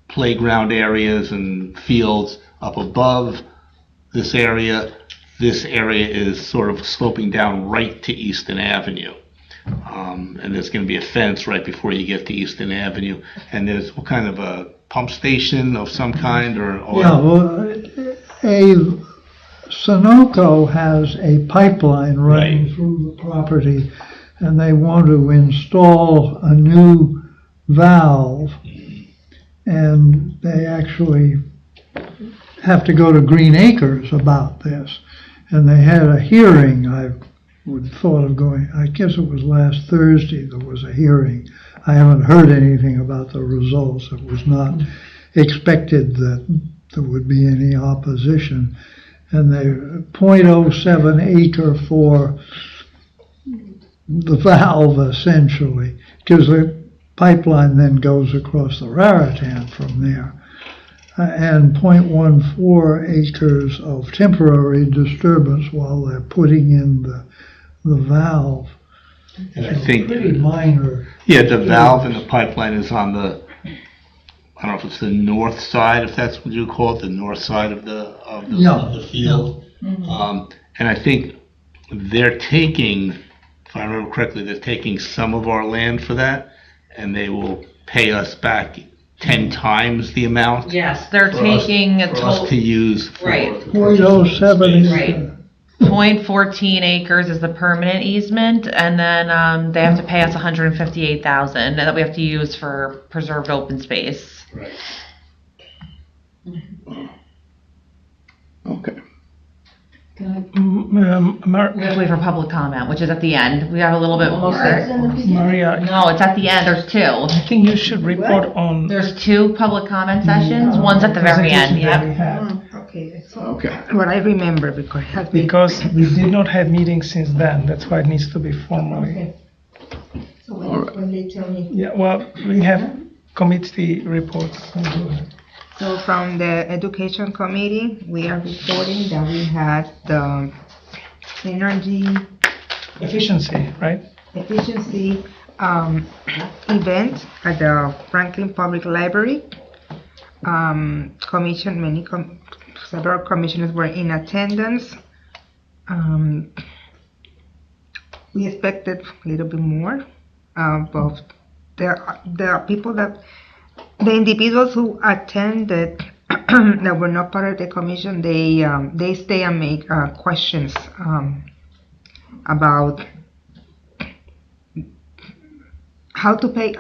playground areas and fields up above this area. This area is sort of sloping down right to Easton Avenue. And there's going to be a fence right before you get to Easton Avenue. And there's kind of a pump station of some kind or yeah, well, Sunoco has a pipeline running through the property, and they want to install a new valve, and they actually have to go to Green Acres about this. And they had a hearing. I would thought of going, I guess it was last Thursday there was a hearing. I haven't heard anything about the results. It was not expected that there would be any opposition. And they 0.07 acre for the valve, essentially, because the pipeline then goes across the Raritan from there. And 0.14 acres of temporary disturbance while they're putting in the valve. And I think pretty minor. Yeah, the valve and the pipeline is on the, I don't know if it's the north side, if that's what you call it, the north side of the field. And I think they're taking, if I remember correctly, they're taking some of our land for that, and they will pay us back 10 times the amount. Yes, they're taking a for us total, to use. right. 0.07 Right. 0.14 acres is the permanent easement, and then they have to pay us $158,000 that we have to use for preserved open space. Right. Okay. We have to wait for public comment, which is at the end. We have a little bit more. Maria, No, it's at the end. There's two. I think you should report on. There's two public comment sessions. One's at the very end. presentation that we Yep. had. Okay, so Okay. what I remember because it has been. Because we did not have meetings since then, that's why it needs to be formally. Okay. So All right. when they tell me. Yeah, well, we have committee reports. So from the education committee, we are reporting that we had the energy Efficiency, right? efficiency event at the Franklin Public Library. Several commissioners were in attendance. We expected a little bit more, but the people the individuals who attended that were not part of the commission, they stay and make questions about how to pay.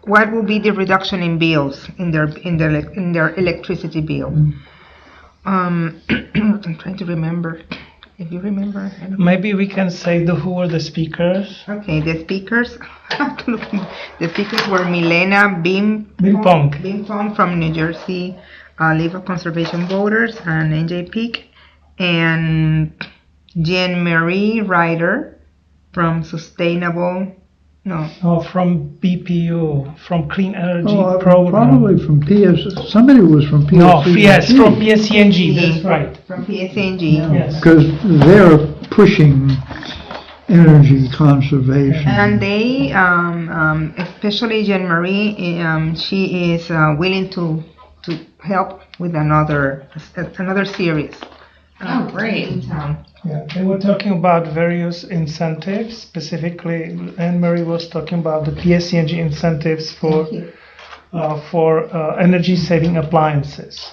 What will be the reduction in bills in their electricity bill? I'm trying to remember. If you remember, I don't know. Maybe we can say who were the speakers. Okay, the speakers. The speakers were Milena Bimpong from New Jersey, Leave of Conservation Voters, and NJ Peak, and Jean Marie Ryder from Sustainable. No. Oh, from BPU, from Clean Energy Oh, Program. probably from PS. Somebody was from PSCNG. No, yes, from PSCNG, that's right. From PSNG. Yes. Because they're pushing energy conservation. And they, especially Jean Marie, she is willing to help with another series. Oh, great. In town. Yeah, they were talking about various incentives. Specifically, Anne Marie was talking about the PSCNG incentives for for energy-saving appliances.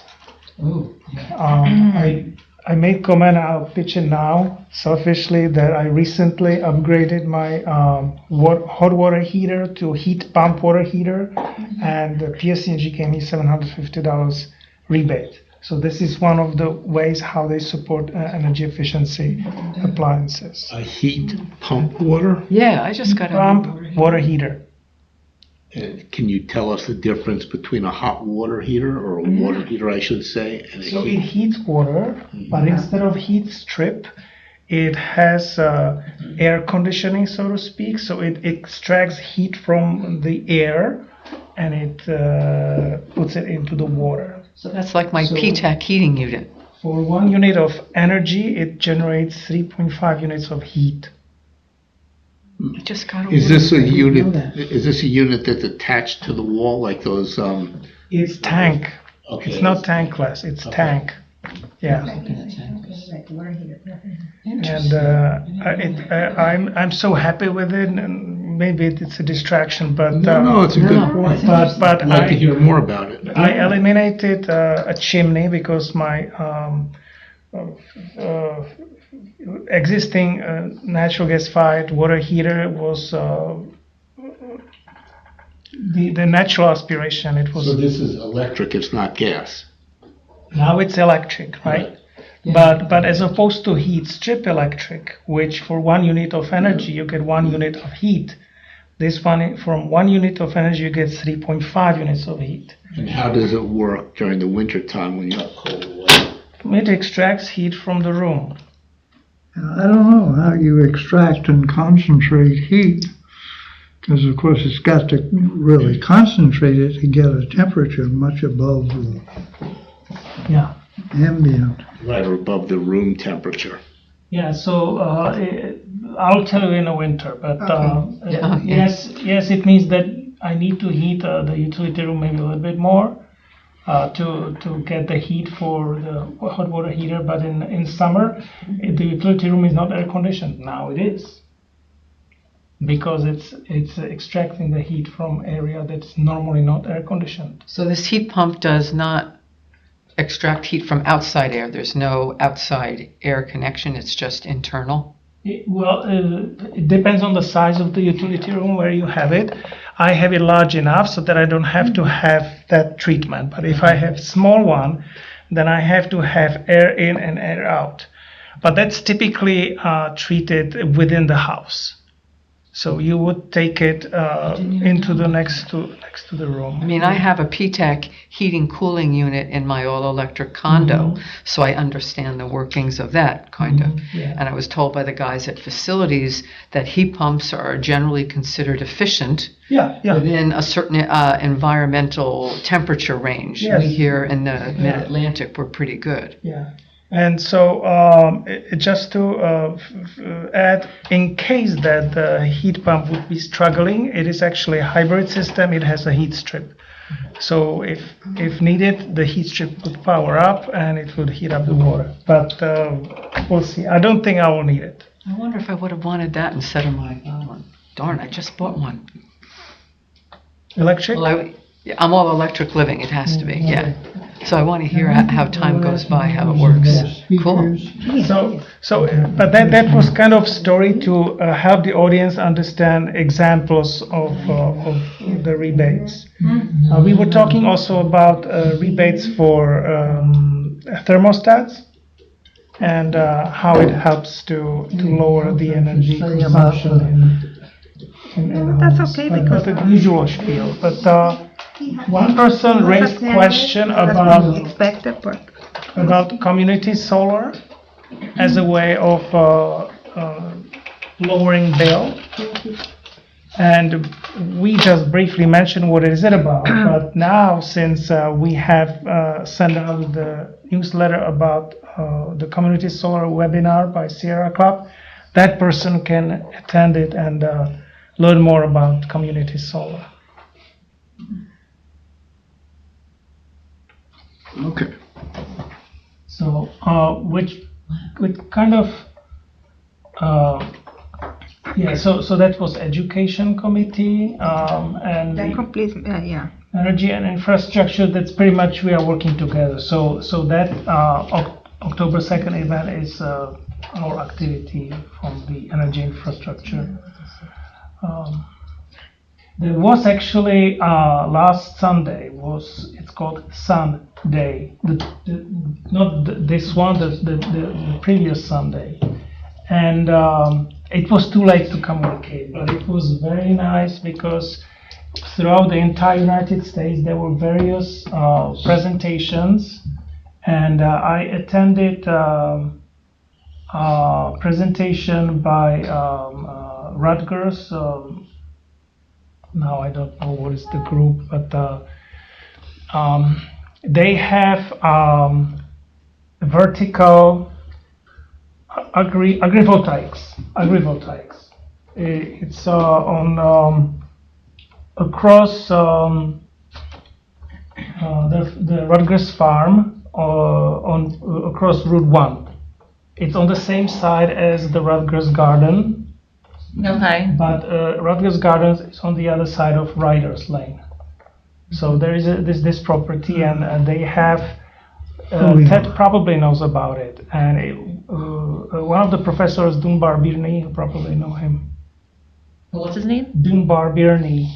I made comment, I'll pitch it now, selfishly, that I recently upgraded my hot water heater to heat pump water heater, and the PSE&G gave me $750 rebate. So this is one of the ways how they support energy efficiency appliances. A heat pump water? Yeah, I just got a Pump water heater. Can you tell us the difference between a hot water heater, or a water heater, I should say, and a So it heat? heats water, but instead of heat strip, it has air conditioning, so to speak. So it extracts heat from the air and it puts it into the water. So that's like my So- PTAC heating unit. For 1 unit of energy, it generates 3.5 units of heat. I just got a Is this a know unit, that. is this a unit that's attached to the wall, like those, It's tank. okay. It's not tankless, it's Okay. tank. Yeah. And I'm so happy with it, and maybe it's a distraction, but No, it's a good point. but I'd like to hear more about it. I eliminated a chimney because my existing natural gas-fired water heater was the natural aspiration. It was So this is electric, it's not gas. now it's electric, right? But as opposed to heat strip electric, which for 1 unit of energy you get 1 unit of heat. This one, from 1 unit of energy you get 3.5 units of heat. And how does it work during the winter time when you have cold weather? It extracts heat from the room. I don't know how you extract and concentrate heat, because of course it's got to really concentrate it to get a temperature much above the Yeah. ambient. Right, or above the room temperature. Yeah, so I'll tell you in the winter, but Yeah. yes, it means that I need to heat the utility room maybe a little bit more to get the heat for the hot water heater. But in summer, the utility room is not air conditioned. Now it is, because it's extracting the heat from area that's normally not air conditioned. So this heat pump does not extract heat from outside air. There's no outside air connection. It's just internal. It depends on the size of the utility room where you have it. I have it large enough so that I don't have to have that treatment. But if I have small one, then I have to have air in and air out. But that's typically treated within the house. So you would take it into the next to the room. I mean, I have a PTAC heating cooling unit in my all-electric condo, so I understand the workings of that, kind of. Yeah. And I was told by the guys at facilities that heat pumps are generally considered efficient Yeah. within a certain environmental temperature range. Yes. We here in the Mid-Atlantic, we're pretty good. Yeah. And so just to add, in case that the heat pump would be struggling, it is actually a hybrid system. It has a heat strip. So if needed, the heat strip would power up and it would heat up the water. But we'll see. I don't think I will need it. I wonder if I would have wanted that instead of my own. Darn, I just bought one. Electric? Well, I'm all electric living, it has to be, yeah. So I want to hear how time goes by, how it works. Cool. But that was kind of story to help the audience understand examples of the rebates. We were talking also about rebates for thermostats and how it helps to lower the energy consumption in That's homes. okay, But because- the usual spiel. But one person raised question about community solar as a way of lowering bill. And we just briefly mentioned what it is about, but now since we have sent out the newsletter about the community solar webinar by Sierra Club, that person can attend it and learn more about community solar. Okay. So, which kind of Yeah, so that was education committee, and That the completes, yeah. energy and infrastructure, that's pretty much we are working together. So that October 2nd event is our activity from the energy infrastructure. There was actually last Sunday it's called Sun Day, this one, the previous Sunday, and it was too late to communicate, but it was very nice because throughout the entire United States there were various presentations, and I attended presentation by Rutgers. Now I don't know what is the group, but they have vertical agrivoltaics. It's on across the Rutgers farm across Route 1. It's on the same side as the Rutgers Garden. Okay. But Rutgers Gardens is on the other side of Riders Lane. So there is this property, and they have. Ted probably knows about it, and one of the professors, Dunbar Birney, you probably know him. What's his name? Dunbar Birney.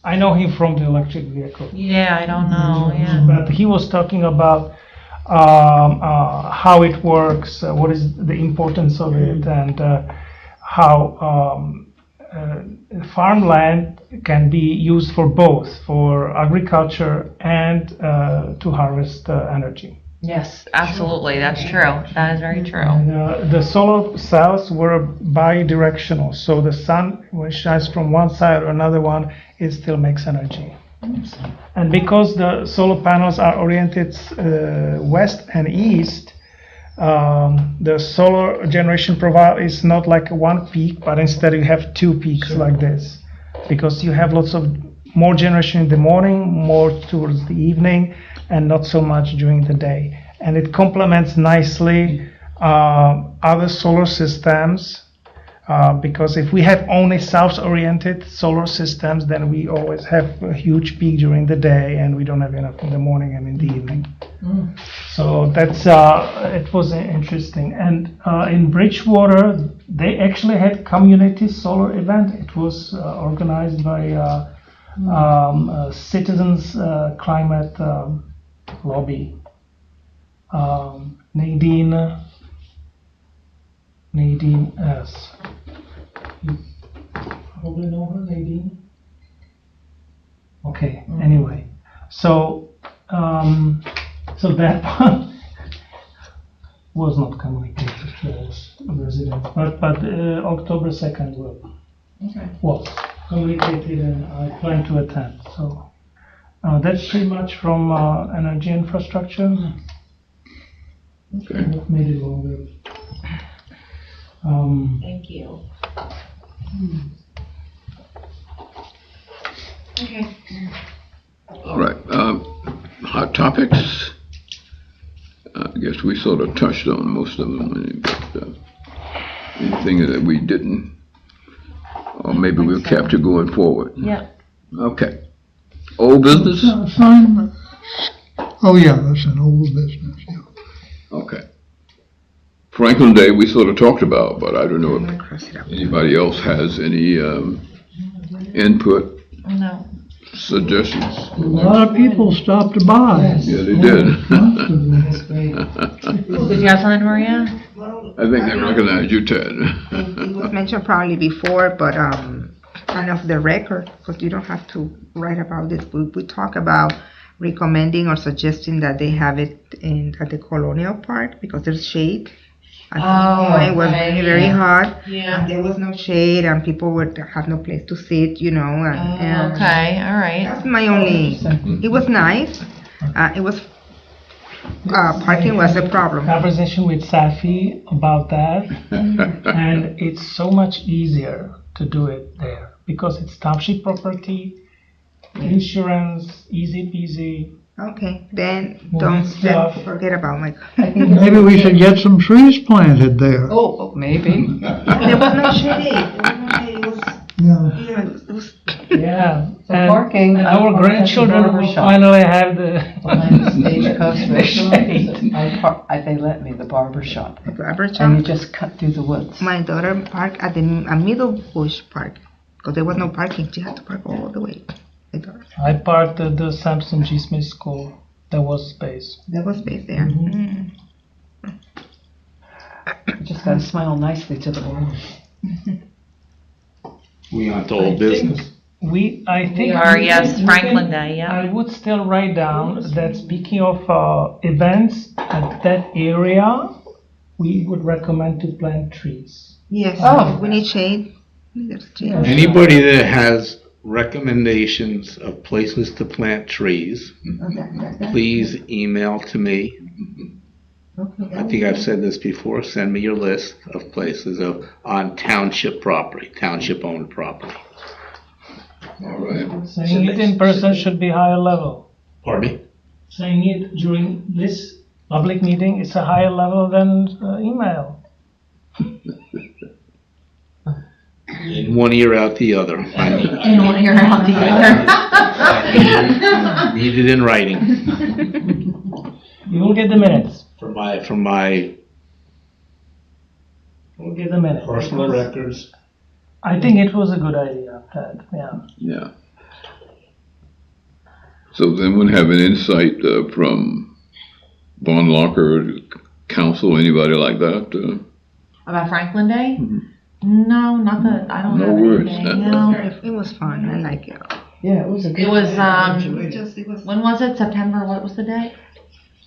I know him from the electric vehicle. Yeah, I don't know. Yeah. But he was talking about how it works, what is the importance of it, and how farmland can be used for both, for agriculture and to harvest energy. Yes, absolutely. That's true. That is very true. And, the solar cells were bi-directional, so the sun, when it shines from one side or another one, it still makes energy. And because the solar panels are oriented west and east, the solar generation profile is not like one peak, but instead you have two peaks like this, because you have lots of more generation in the morning, more towards the evening, and not so much during the day. And it complements nicely other solar systems, because if we have only south-oriented solar systems, then we always have a huge peak during the day, and we don't have enough in the morning and in the evening. So that's it was interesting. And in Bridgewater, they actually had community solar event. It was organized by Citizens Climate Lobby. Nadine S. You probably know her, Nadine. Okay. Anyway, so that one was not communicated to us residents, but October 2nd was communicated, and I plan to attend. So that's pretty much from energy infrastructure. Okay. What made it longer? Thank you. Okay. All right. Hot topics. I guess we sort of touched on most of them, but anything that we didn't, or maybe we'll capture going forward. Yeah. Okay. Old business? Assignment. Oh, yeah, that's an old business, yeah. Okay. Franklin Day we sort of talked about, but I don't know if anybody else has any input, No. suggestions. A lot of people stopped by. Yeah, they did. Did you have something, Maria? I think they recognize you, Ted. It was mentioned probably before, but kind of the record, because you don't have to write about this. We talk about recommending or suggesting that they have it at the Colonial Park because there's shade. It was very, very hot. Yeah. And there was no shade, and people would have no place to sit, you know. And Okay. All right. that's my only. It was nice. It was parking was a problem. Conversation with Safi about that, and it's so much easier to do it there because it's township property, insurance, easy peasy. Okay, then Moving stuff. forget about my. Maybe we should get some trees planted there. Oh, maybe. There was no shade. It was, Yeah. it was Yeah. So and parking, and our park at the grandchildren barber will shop. finally have Behind the stagecoach the restaurant, shade. they let me, the barber shop. a barber And shop. you just cut through the woods. My daughter parked at the Middle Bush Park because there was no parking. She had to park all the way. My daughter. I parked at the Sampson G. Smith School. There was space. There was space there. Mhm. You just gotta smile nicely to the world. We on to old business. I think. We are, yes, we Franklin can- Day, yeah. I would still write down that speaking of events at that area, we would recommend to plant trees. Yes. Oh. We need shade. There's shade. Anybody that has recommendations of places to plant trees, please email to me. I think I've said this before, send me your list of places on township property, township-owned property. All right. Saying it in person should be higher level. Pardon me? Saying it during this public meeting is a higher level than email. In one ear, out the other. I need, In one ear, out the other. I need it in writing You will get the minutes. from my We'll get the minutes. personal records. I think it was a good idea, Ted, yeah. Yeah. So does anyone have an insight from Von Locker, council, anybody like that? About Franklin Day? Mhm. No, not that, I don't No have words, anything, no. no. It was fun. I like it. Yeah, it was a good. It was, It was. when was it? September, what was the day?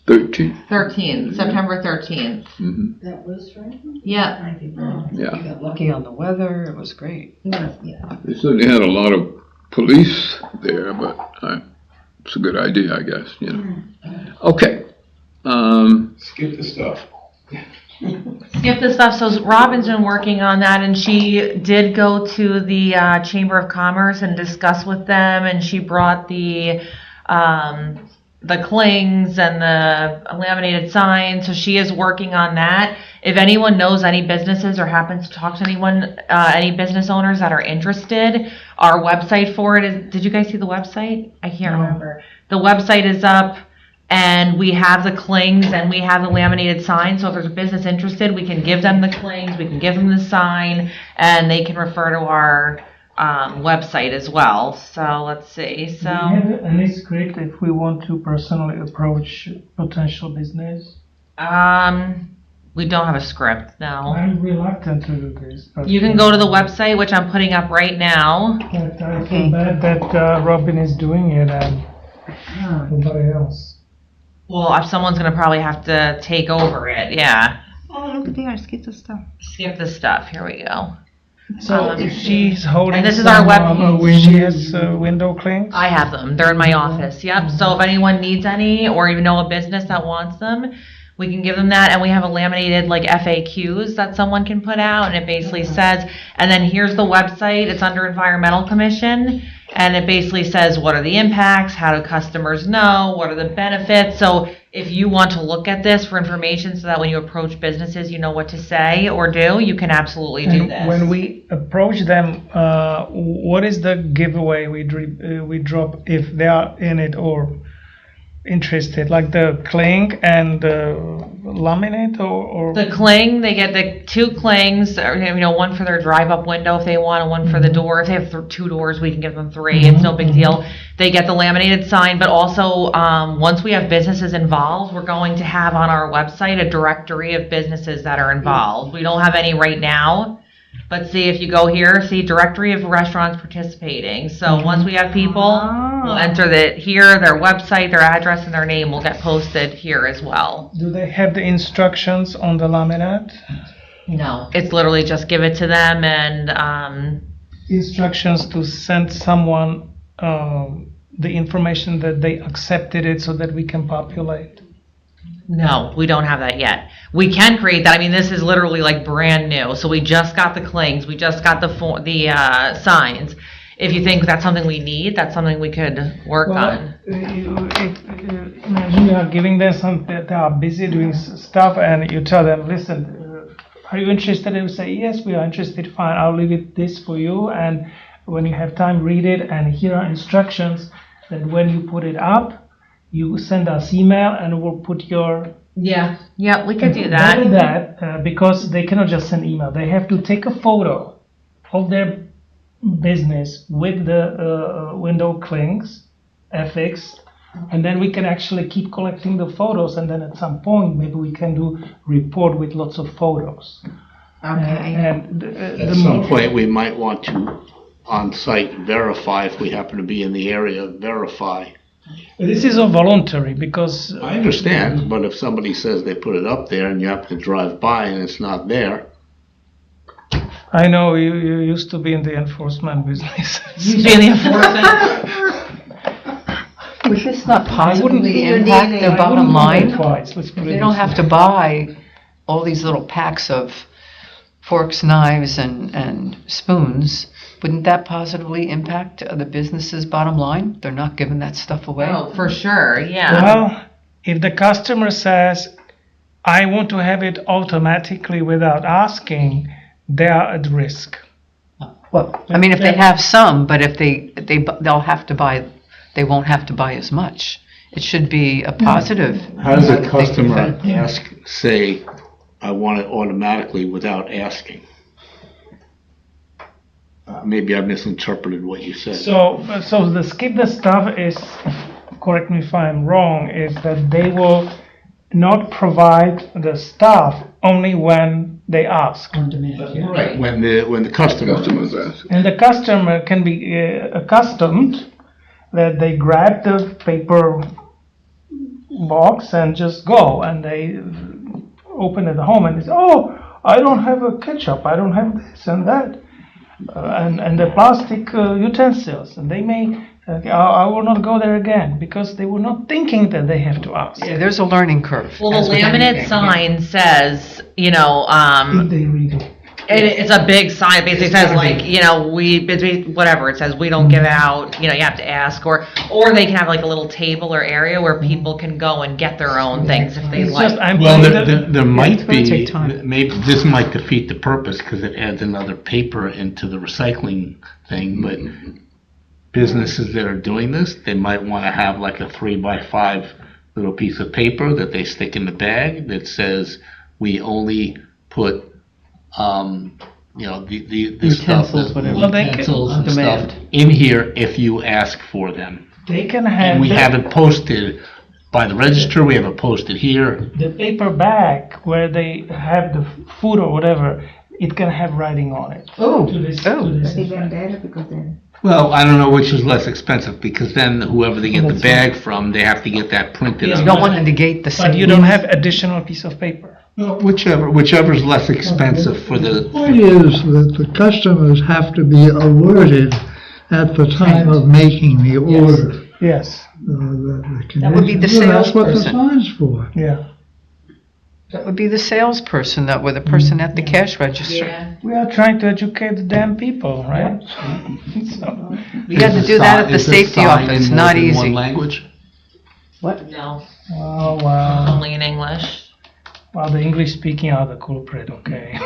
13. 13th, September 13th. Mm-hmm. That was right. Yeah. Yeah. We got lucky on the weather, it was great. Yeah. They certainly had a lot of police there, but it's a good idea, I guess, you know. Okay. Skip the stuff. Skip the stuff. So Robin's been working on that, and she did go to the Chamber of Commerce and discuss with them, and she brought the clings and the laminated signs. So she is working on that. If anyone knows any businesses or happens to talk to anyone, any business owners that are interested, our website for it is. Did you guys see the website? I can't remember. The website is up. And we have the clings and we have the laminated sign. So if there's a business interested, we can give them the clings, we can give them the sign, and they can refer to our website as well. So let's see. Do So we have any script if we want to personally approach potential business? we don't have a script, no. I'm reluctant to do this. But You can go to the website, which I'm putting up right now. But I feel bad that Robin is doing it and nobody else. Well, if someone's gonna probably have to take over it, yeah. Oh, look there. Skip the stuff. Skip the stuff. Here we go. So Um, if she's holding and this is our some, web- she has window clings? I have them. They're in my office. Yep. So if anyone needs any, or even know a business that wants them, we can give them that. And we have a laminated like FAQs that someone can put out, and it basically says. And then here's the website. It's under Environmental Commission, and it basically says what are the impacts, how do customers know, what are the benefits. So if you want to look at this for information, so that when you approach businesses, you know what to say or do, you can absolutely do And this. when we approach them, what is the giveaway we drop if they are in it or interested? Like the cling and laminate or The cling, they get the 2 clings, or, one for their drive-up window if they want, and one for the door. If they have 2 doors, we can give them 3. It's no big deal. They get the laminated sign, but also once we have businesses involved, we're going to have on our website a directory of businesses that are involved. We don't have any right now, but see if you go here, see directory of restaurants participating. So once we have people, we'll enter their website, their address, and their name will get posted here as well. do they have the instructions on the laminate? No, it's literally just give it to them and Instructions to send someone the information that they accepted it so that we can populate. no, we don't have that yet. We can create that. I mean, this is literally like brand new. So we just got the clings, we just got the signs. If you think that's something we need, that's something we could work on. Imagine you are giving them some, they are busy doing stuff, and you tell them, listen, are you interested? They will say, yes, we are interested, fine, I'll leave it this for you, and when you have time, read it, and here are instructions that when you put it up, you send us email, and we'll put your... Yeah, we could do Better that. that, because they cannot just send email. They have to take a photo of their business with the window clings, FX, and then we can actually keep collecting the photos, and then at some point maybe we can do report with lots of photos. Okay. And At some point, we might want to on-site verify if we happen to be in the area, verify. this is all voluntary because I understand, but if somebody says they put it up there and you have to drive by and it's not there, I know you used to be in the enforcement business. Usually in the enforcement. Would this not wouldn't positively be your impact DNA. their I bottom wouldn't do that line? twice, let's put it They don't this have way. to buy all these little packs of forks, knives, and spoons. Wouldn't that positively impact the business's bottom line? They're not giving that stuff away. Oh, for sure, yeah. Well, if the customer says, I want to have it automatically without asking, they are at risk. Well, I mean, if they have some, but if they'll have to buy, they won't have to buy as much. It should be a positive. how does a customer say, I want it automatically without asking? Maybe I misinterpreted what you said. So the skip the stuff is, correct me if I'm wrong, is that they will not provide the stuff only when they ask. Right, when the customer. Customers ask. And the customer can be accustomed that they grab the paper box and just go, and they open at home and they say, oh, I don't have a ketchup, I don't have this and that. And the plastic utensils, and they may, I will not go there again, because they were not thinking that they have to ask. Yeah, there's a learning curve. Well, as the with laminate anything. sign says, If they read it. it's a big sign, basically says like, whatever, it says we don't give out, you have to ask, or they can have like a little table or area where people can go and get their own things if they It's like. just, I'm Well, putting there might gonna be, take time. maybe this might defeat the purpose because it adds another paper into the recycling thing, but businesses that are doing this, they might want to have like a 3x5 little piece of paper that they stick in the bag that says, we only put, the stuff, Utensils, whatever. Well, they can- utensils and Demand. stuff in here if you ask for them. they can have And we the- have it posted by the register, we have it posted here. the paper bag where they have the food or whatever, it can have writing on it. Oh, To this oh. But even better because then. Well, I don't know which is less expensive, because then whoever they get the bag from, they have to get that printed Yes, on. You don't want to negate the But you don't have additional piece of paper. Well, whichever's less expensive for The the. point is that the customers have to be alerted at the time of making the order. Yes, That would be the Well, that's what the salesperson. sign's for. yeah. That would be the salesperson, that with the person at the cash register. We are trying to educate the damn people, right? So, We had to do that at the safety office, not easy. One language? What? No, oh, wow. only in English. Well, the English speaking are the culprit, okay.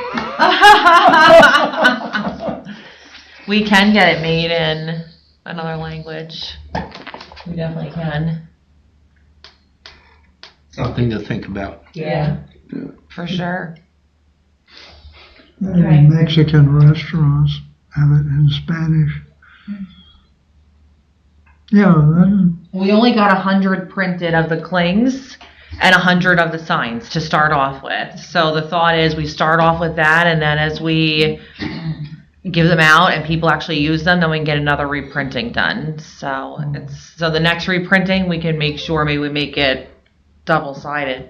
We can get it made in another language. We definitely can. Something to think about. Yeah. For sure. Maybe Mexican restaurants have it in Spanish. Yeah, then We only got 100 printed of the clings and 100 of the signs to start off with. So the thought is we start off with that, and then as we give them out and people actually use them, then we can get another reprinting done. So the next reprinting, we can make sure maybe we make it double-sided.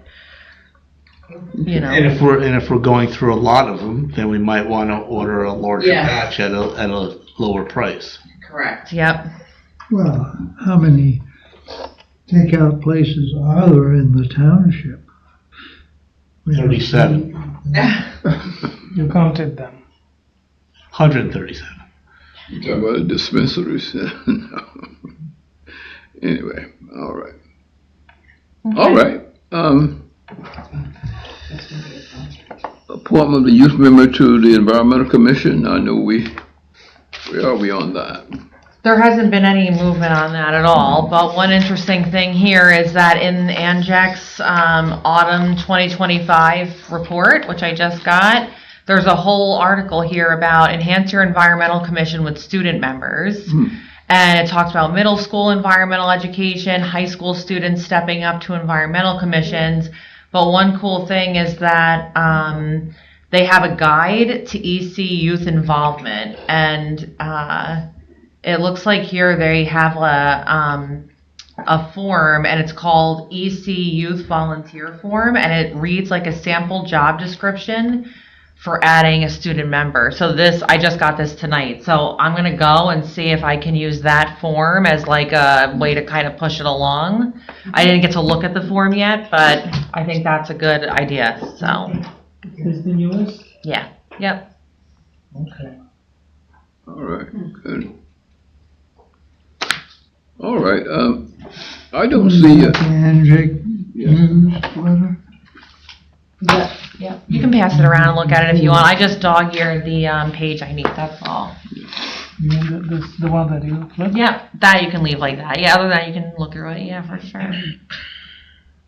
And if we're going through a lot of them, then we might want to order a larger Yeah. batch at a lower price. Correct. Yep. well, how many takeout places are there in the township? We have 37. You counted them. 137. You talking about the dispensaries? No. Anyway, all right. All right. Appointment of the youth member to the Environmental Commission. I know where are we on that? There hasn't been any movement on that at all, but one interesting thing here is that in ANJAC's autumn 2025 report, which I just got, there's a whole article here about enhance your environmental commission with student members. And it talks about middle school environmental education, high school students stepping up to environmental commissions. But one cool thing is that they have a guide to EC youth involvement, and it looks like here they have a form, and it's called EC Youth Volunteer Form, and it reads like a sample job description for adding a student member. So I just got this tonight, so I'm gonna go and see if I can use that form as like a way to kind of push it along. I didn't get to look at the form yet, but I think that's a good idea, so. Is the newest? Yeah, yep. Okay. All right, good. All right, I don't see it. Angie newsletter. Yeah, you can pass it around and look at it if you want. I just dog-eared the page I need, that's all. You mean the one that you flipped? Yeah, that you can leave like that. Yeah, other than that, you can look through it, yeah, for sure.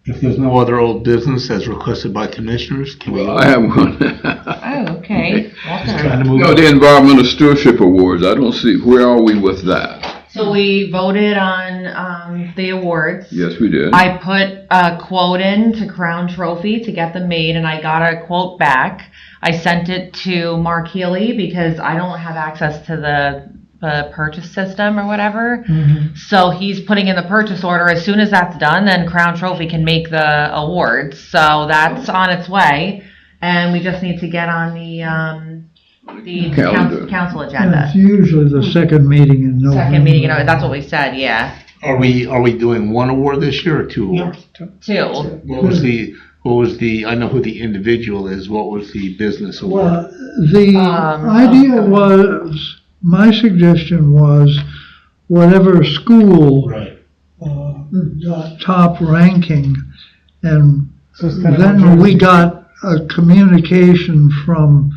If there's no other old business as requested by commissioners, can we? Well, I have one. Oh, okay. Trying to move No, on. the Environmental Stewardship Awards, I don't see, where are we with that? So we voted on the awards. Yes, we did. I put a quote in to Crown Trophy to get them made, and I got a quote back. I sent it to Mark Healy because I don't have access to the purchase system or whatever. So he's putting in the purchase order. As soon as that's done, then Crown Trophy can make the awards. So that's on its way, and we just need to get on the Calendar. council agenda. It's usually the second meeting in November. Second meeting, that's what we said, yeah. Are we doing one award this year or two awards? Two. What was the, I know who the individual is, what was the business award? Well, the idea was, my suggestion was, whatever school Right. got top ranking, and So it's kind of then we Jersey. got a communication from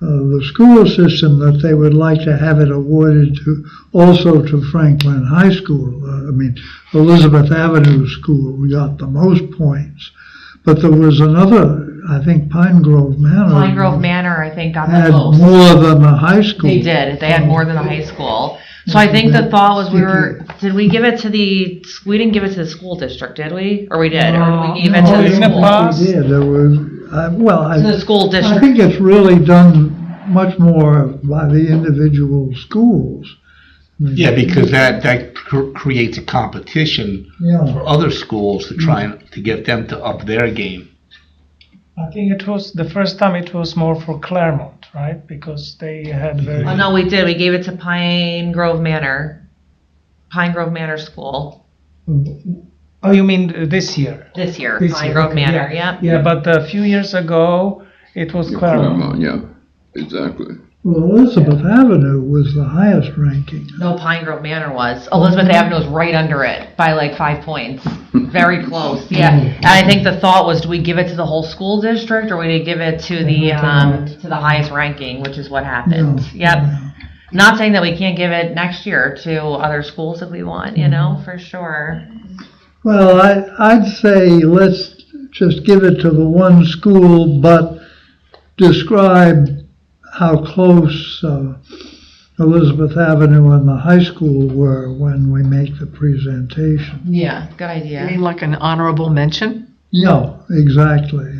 the school system that they would like to have it awarded also to Franklin High School. Elizabeth Avenue School, we got the most points. But there was another, I think Pine Grove Manor. Pine Grove Manor, I think, got the Had most. more than the high school. They did. They had more than the high school. So I think the thought was did we give it to we didn't give it to the school district, did we? Or we did? Or we gave it to the in the school? past. We did. There was, To the school I district. think it's really done much more by the individual schools. Yeah, because that creates a competition Yeah. for other schools to try to get them to up their game. I think it was, the first time it was more for Claremont, right? Because they had very. Oh, no, we did. We gave it to Pine Grove Manor School Oh, you mean this year? this year. This Pine year, Grove okay, Manor, yeah. Yeah, but a few years ago, it was Claremont. Yeah, exactly. Well, Elizabeth Avenue was the highest ranking. No, Pine Grove Manor was. Elizabeth Avenue was right under it by like 5 points. Very close, yeah. And I think the thought was, do we give it to the whole school district, or we give it to the highest ranking, which is what happened. Yep. Not saying that we can't give it next year to other schools if we want, for sure. Well, I'd say let's just give it to the one school, but describe how close Elizabeth Avenue and the high school were when we make the presentation. Yeah, good You idea. mean like an honorable mention? Yeah, exactly.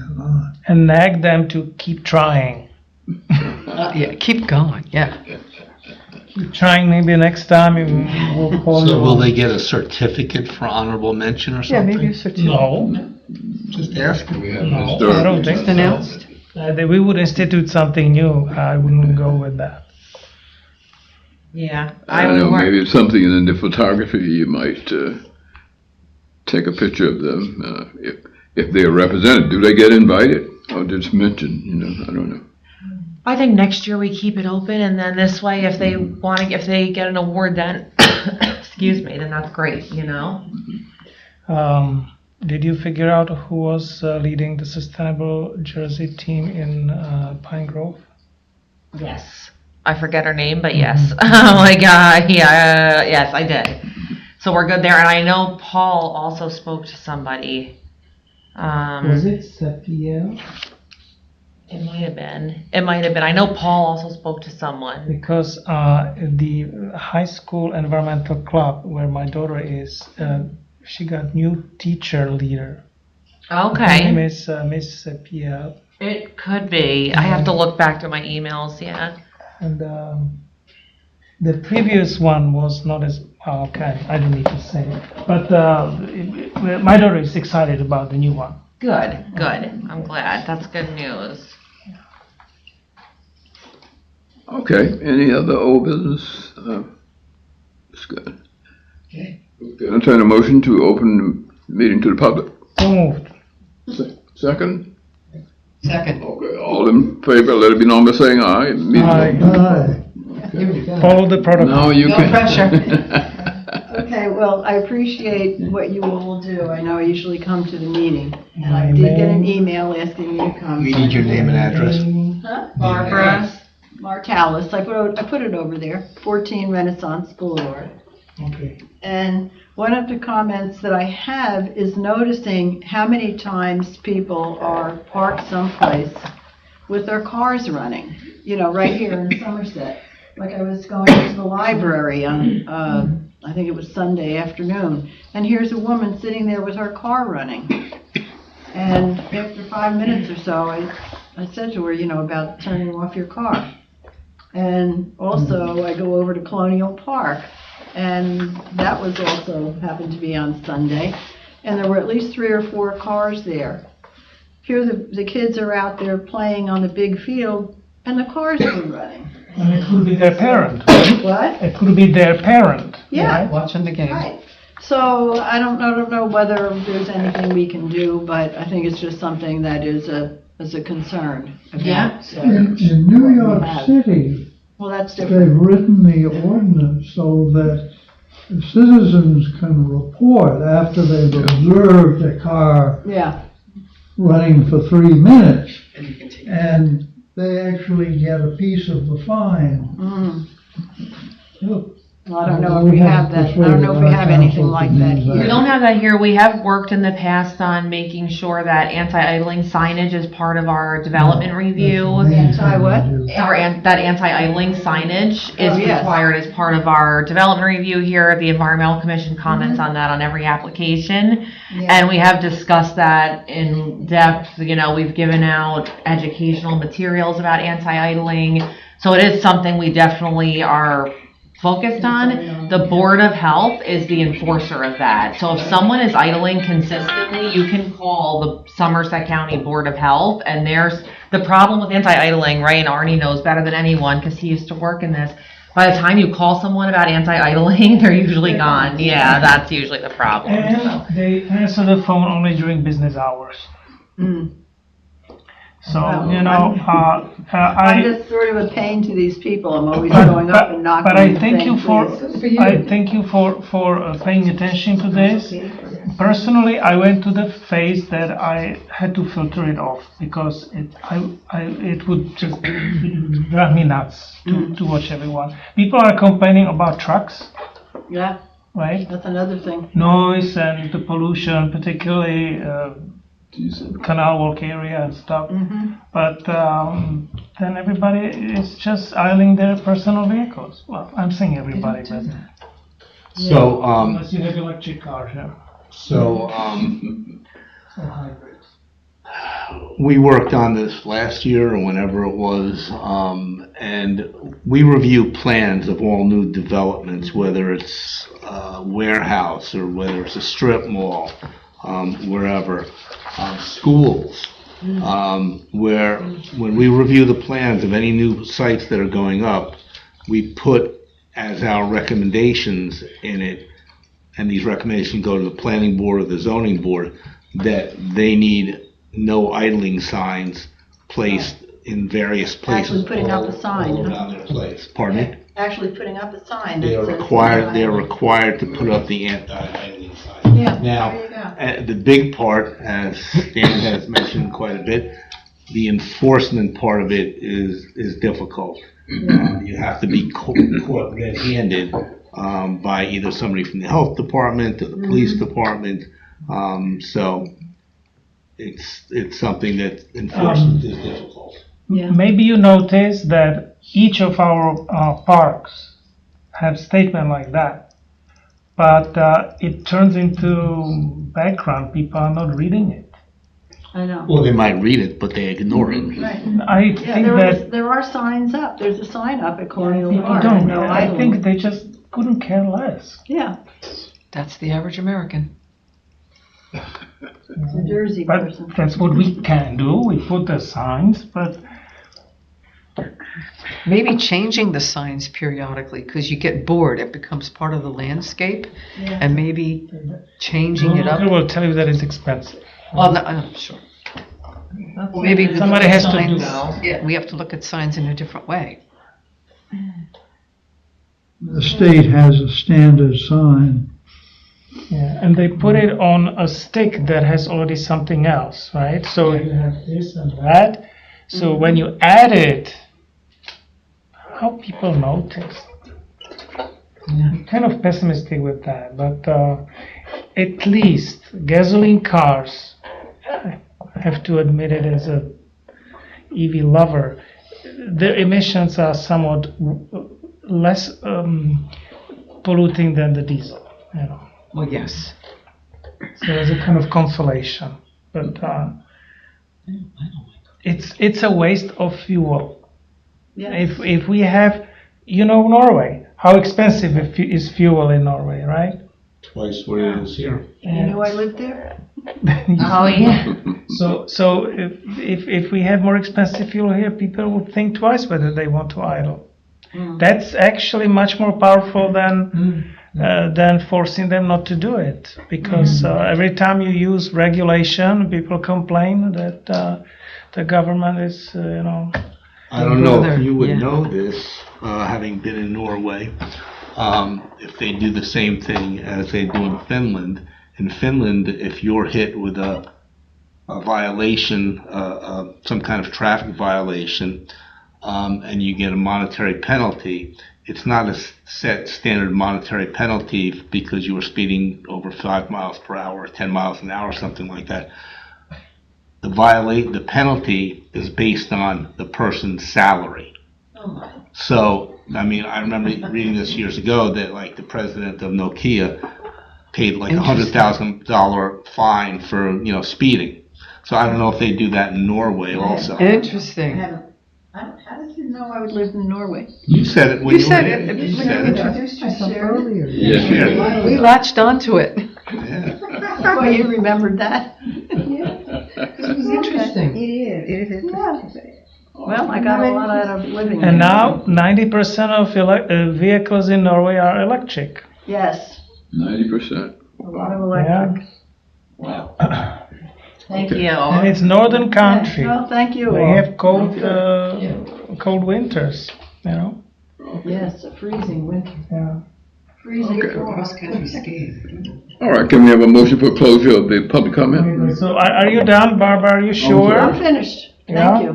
And nag them to keep trying. Yeah, keep going, yeah. Keep trying, maybe next time we'll call So you. will they get a certificate for honorable mention or Yeah, something? maybe a certificate. No, Just asking. We have no, Mr. I don't think Just so. announced. We would institute something new. I wouldn't go with that. Yeah. I don't know, maybe it's something in the photography, you might take a picture of them. If they're represented, do they get invited? Or just mentioned, I don't know. I think next year we keep it open, and then this way, if they get an award, then excuse me, then that's great. Did you figure out who was leading the Sustainable Jersey team in Pine Grove? Yes. I forget her name, but yes. Oh my God. Yeah. Yes, I did. So we're good there. And I know Paul also spoke to somebody. Was it Sepia? It might have been. It might have been. I know Paul also spoke to someone. Because the high school environmental club where my daughter is, she got new teacher leader. Her name Okay. is Miss Sepia. It could be. I have to look back to my emails. Yeah. And the previous one was not as okay. I don't need to say it, but my daughter is excited about the new one. Good. Good. I'm glad. That's good news. Okay, any other old business? That's good. Okay. Entertain a motion to open the meeting to the public. So moved. Second? Second. Okay, all in favor, let it be known by saying aye. Meeting open. Aye. Here we go. Follow the protocol. Now you No can. pressure. Okay, well, I appreciate what you all do. I know I usually come to the meeting, and I did get an email asking me to come. We need your name and address. Huh? Barbara. Martalis, I put it over there, 14 Renaissance Boulevard. Okay. And one of the comments that I have is noticing how many times people are parked someplace with their cars running, right here in Somerset. Like I was going to the library on, I think it was Sunday afternoon, and here's a woman sitting there with her car running. And after 5 minutes or so, I said to her, about turning off your car. And also, I go over to Colonial Park, and that was also happened to be on Sunday, and there were at least 3 or 4 cars there. Here the kids are out there playing on the big field, and the cars are running. And it could be their parent. What? It could be their parent. Yeah. Watching the game. Right. So I don't know whether there's anything we can do, but I think it's just something that is a concern. about, Yeah. In New York City, Well, that's they've different. written the ordinance so that the citizens can report after they've observed a car Yeah. running for 3 minutes, and they actually get a piece of the fine. Mm. Well, I don't know if we have that. I don't know if we have anything like that We here. don't have that here. We have worked in the past on making sure that anti-idling signage is part of our development review. Anti-what? That anti-idling signage is Oh, yes. required as part of our development review here. The Environmental Commission comments on that on every application. And we have discussed that in depth. We've given out educational materials about anti-idling. So it is something we definitely are focused on. The Board of Health is the enforcer of that. So if someone is idling consistently, you can call the Somerset County Board of Health, and there's the problem with anti-idling, right? And Arnie knows better than anyone because he used to work in this. By the time you call someone about anti-idling, they're usually gone. Yeah, that's usually the problem. So. And they answer the phone only during business hours. Mm. So, I'm just sort of a pain to these people. I'm always going up and knocking. But I and thank saying, you for, "Please." I thank you for paying attention to this. Personally, I went to the phase that I had to filter it off because it would just drive me nuts to watch everyone. People are complaining about trucks, Yeah, right? that's another thing. Noise and the pollution, particularly Canal Walk area and stuff. Mm-hmm. But then everybody is just idling their personal vehicles. Well, I'm saying everybody, but So, unless you have electric cars, yeah. so, Or hybrids. we worked on this last year or whenever it was, and we review plans of all new developments, whether it's a warehouse or whether it's a strip mall, wherever, schools, where when we review the plans of any new sites that are going up, we put as our recommendations in it, and these recommendations go to the planning board or the zoning board, that they need no idling signs placed in various places. Actually putting up a sign, all huh? around their place. Pardon me? Actually putting up a sign that They are says required, no they're idling. required to put up the anti-idling the sign. Yeah, Now, there you go. the big part, as Dan has mentioned quite a bit, the enforcement part of it is difficult. You have to be caught red-handed by either somebody from the health department or the police department. So it's something that enforcement is difficult. Yeah. Maybe you notice that each of our parks have statement like that, but it turns into background. People are not reading it. I know. Well, they might read it, but they ignore it. Right. I Yeah, think that there are signs up. There's a sign up at Colonial people Park. don't. No I idling. think they just couldn't care less. Yeah, That's the average American. it's a Jersey But person. that's what we can do. We put the signs, but Maybe changing the signs periodically, because you get bored, it becomes part of the landscape, Yeah. and maybe changing it I up. will tell you that it's expensive. Well, no, I'm sure. Maybe we Somebody look at has to do signs- Yeah, we have to look at signs in a different way. The state has a standard sign. Yeah, and they put it on a stick that has already something else, right? So you have this and that. So when you add it, how people notice? I'm kind of pessimistic with that, but at least gasoline cars, I have to admit it as a EV lover, their emissions are somewhat less polluting than the diesel, you know. Well, yes. So there's a kind of consolation, but it's a waste of fuel. Yeah. If we have, Norway, how expensive is fuel in Norway, right? Twice what it is here. You know I lived there? Oh, yeah. So if we have more expensive fuel here, people would think twice whether they want to idle. That's actually much more powerful than forcing them not to do it, because every time you use regulation, people complain that the government is, I don't know Brother, if you would yeah. know this, having been in Norway, if they do the same thing as they do in Finland. In Finland, if you're hit with a violation, some kind of traffic violation, and you get a monetary penalty, it's not a set standard monetary penalty because you were speeding over 5 miles per hour or 10 miles an hour or something like that. The penalty is based on the person's salary. So, I mean, I remember reading this years ago that like the president of Nokia paid like $100,000 fine for, speeding. So I don't know if they do that in Norway also. Interesting. How did you know I would live in Norway? You said it when You you said were it. in. You You said it. introduced yourself earlier. Yes, We latched onto it. Yeah. Well, you remembered that? It was interesting. It is. Well, I got a lot out of living there. and now 90% of vehicles in Norway are electric. Yes, 90%. a lot of electric. Thank you. And it's northern country. Well, thank you They all. have cold winters, Yes, a freezing winter. Yeah. Freezing Okay. fall. Cross-country skiing. All right, can we have a motion for closure of the public comment? So are you done, Barbara? Are you sure? I'm finished. Yeah? Thank you.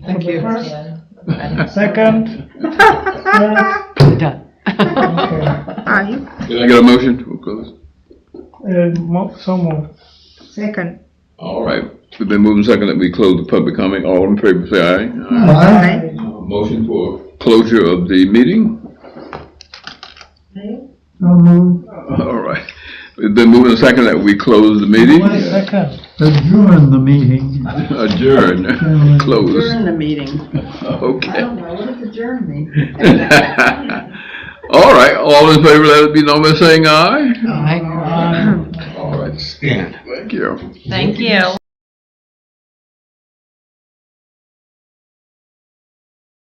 Thank you. First, second, third. Done. Okay. Are you? Can I get a motion to close? So moved. Second. All right, we've been moving second that we close the public comment. All in favor, say aye. Aye. Motion for closure of the meeting? So moved. All right. We've been moving second that we close the meeting. Wait a second. Adjourn the meeting. Adjourn, close. During the meeting. Okay. I don't know, what does adjourn mean? All right, all in favor, let it be known by saying aye. Aye. All right, Stand. thank you. Thank you.